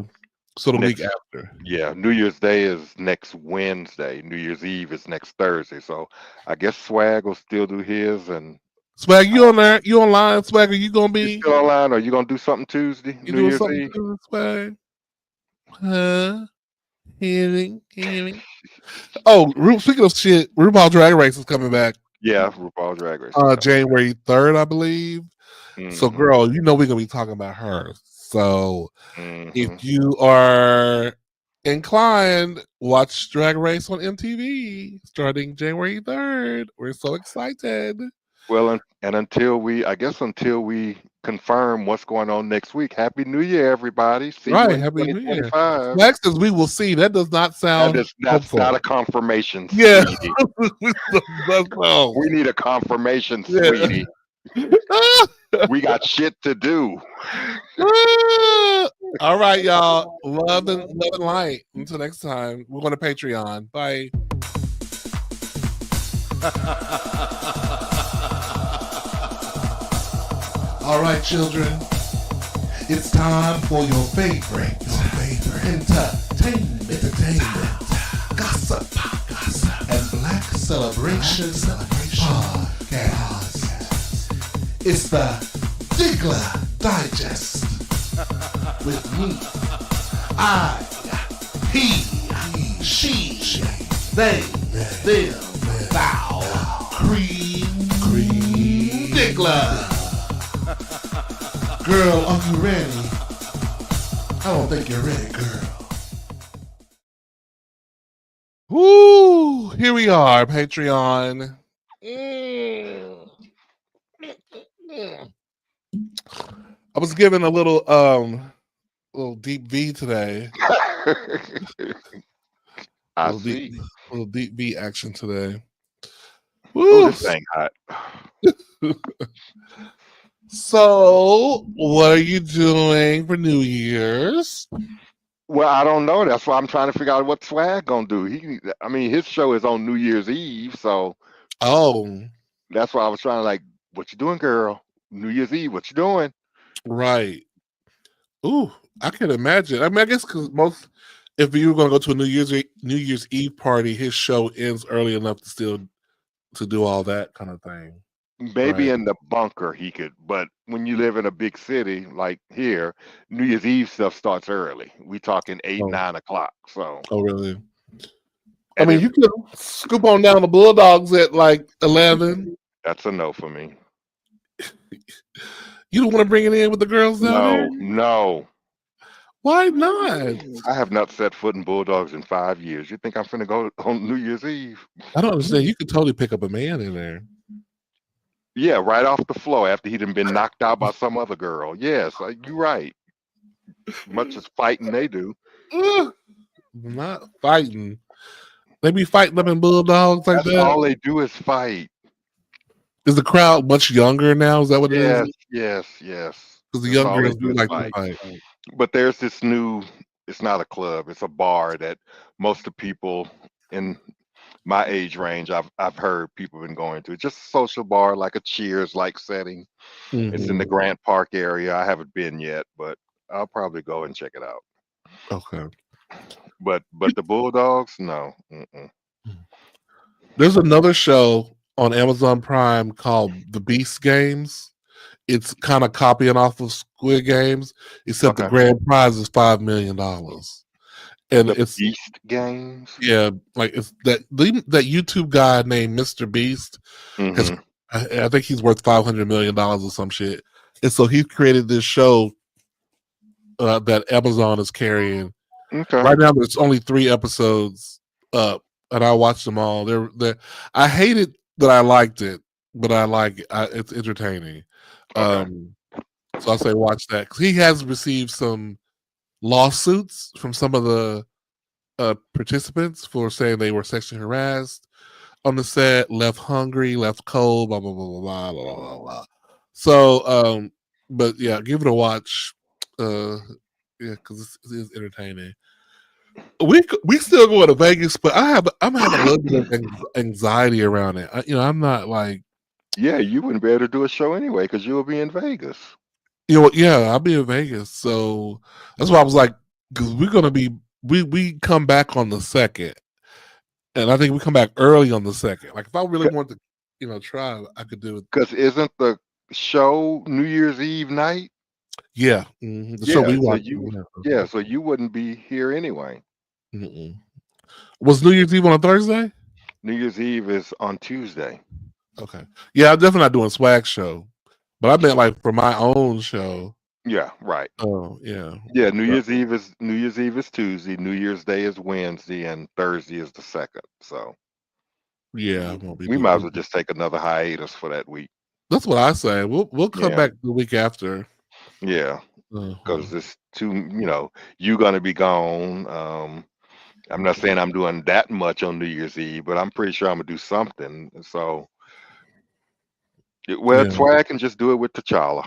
So the week after. Yeah, New Year's Day is next Wednesday. New Year's Eve is next Thursday. So I guess Swag will still do his, and Swag, you on there? You online, Swag? Are you gonna You be? still online? Or you gonna do something Tuesday, You New doing Year's something Eve? to Swag? Huh? Hearing. Oh, speaking of shit, RuPaul Drag Race is coming back. Yeah, RuPaul Drag Race. Is coming. January 3rd, I believe. So, Mhm. girl, you know we're gonna be talking about her. So, Mhm. if you are inclined, watch Drag Race on MTV starting January 3rd. We're so excited. Well, and until we confirm what's going on next week, Happy New Year, everybody. See you Right, in Happy New Year. 2025. Next is we will see. That does not sound That's hopeful. not a confirmation, Yeah. sweetie. No. We need a confirmation, Yeah. sweetie. We got shit to do. All right, y'all. Love and light. Until next time, we're going to Patreon. Bye. All right, children. It's time for your favorite entertainment, gossip, and black celebration podcast. It's the Diggler Digest. With me, I, he, she, they, them, thou, Cream Diggler. Girl, are you ready? I don't think you're ready, girl. Woo! Here we are, Patreon. I was given a little deep V today. I see. Little deep V action today. Oh, this thing hot. So, what are you doing for New Year's? Well, I don't know. That's why I'm trying to figure out what Swag gonna do. His show is on New Year's Eve, so that's why I was trying to what you doing, girl? New Year's Eve, what you doing? Right. Ooh, I can imagine. I mean, I guess because if you were going to go to a New Year's Eve party, his show ends early enough to do all that kind of thing. Maybe in the bunker he could, but when you live in a big city like here, New Year's Eve stuff starts early. We talking 8, 9 o'clock. So. Oh, really? I mean, you can scoop on down the Bulldogs at 11. That's a no for me. You don't want to bring it in with the girls down there? No. Why not? I have not set foot in Bulldogs in 5 years. You think I'm finna go on New Year's Eve? I don't understand. You could totally pick up a man in there. Yeah, right off the floor after he'd been knocked out by some other girl. Yes, you're right. Much as fighting they do. Not fighting. They be fighting them in Bulldogs like that. All they do is fight. Is the crowd much younger now? Is that what it is? Yes. Because the young girls do like to fight. But there's this it's not a club, it's a bar that most of the people in my age range I've heard people been going to. Just a social bar, like a Cheers like setting. Mm-hmm. It's in the Grant Park area. I haven't been yet, but I'll probably go and check it out. Okay. But the Bulldogs, no. Mm-mm. There's another show on Amazon Prime called The Beast Games. It's kind of copying off of Squid Games, except the grand prize is $5 million. And it's Beast Games. Yeah, it's that YouTube guy named Mr. Beast. Mm-hmm. I think he's worth $500 million or some shit. And so he created this show that Amazon is carrying. Okay. Right now, there's only 3 episodes up, and I watched them all. I hated that I liked it, but I like it. It's entertaining. Okay. So I say watch that because he has received some lawsuits from some of the participants for saying they were sexually harassed on the set, left hungry, left cold, blah blah blah blah blah blah blah. So, but yeah, give it a watch. Yeah, because it is entertaining. We still going to Vegas, but I'm having a little bit of anxiety around it. I'm not like. Yeah, you wouldn't be able to do a show anyway because you will be in Vegas. Yeah, I'll be in Vegas, so that's why I was like, because we're gonna be we come back on the 2nd, and I think we come back early on the 2nd. Like if I really want to try. I could do it. Because isn't the show New Year's Eve night? Yeah, the show we watch. So you wouldn't be here anyway. Was New Year's Eve on a Thursday? New Year's Eve is on Tuesday. Okay. Yeah, I'm definitely not doing swag show, but I meant like for my own show. Yeah, right. Oh, yeah. Yeah, New Year's Eve is Tuesday, New Year's Day is Wednesday, and Thursday is the 2nd. So yeah, I won't be we might as well just take another hiatus for that week. That's what I say. We'll come back the week after. Yeah, because it's too. You're gonna be gone. I'm not saying I'm doing that much on New Year's Eve, but I'm pretty sure I'm gonna do something. So, swag can just do it with T'Challa.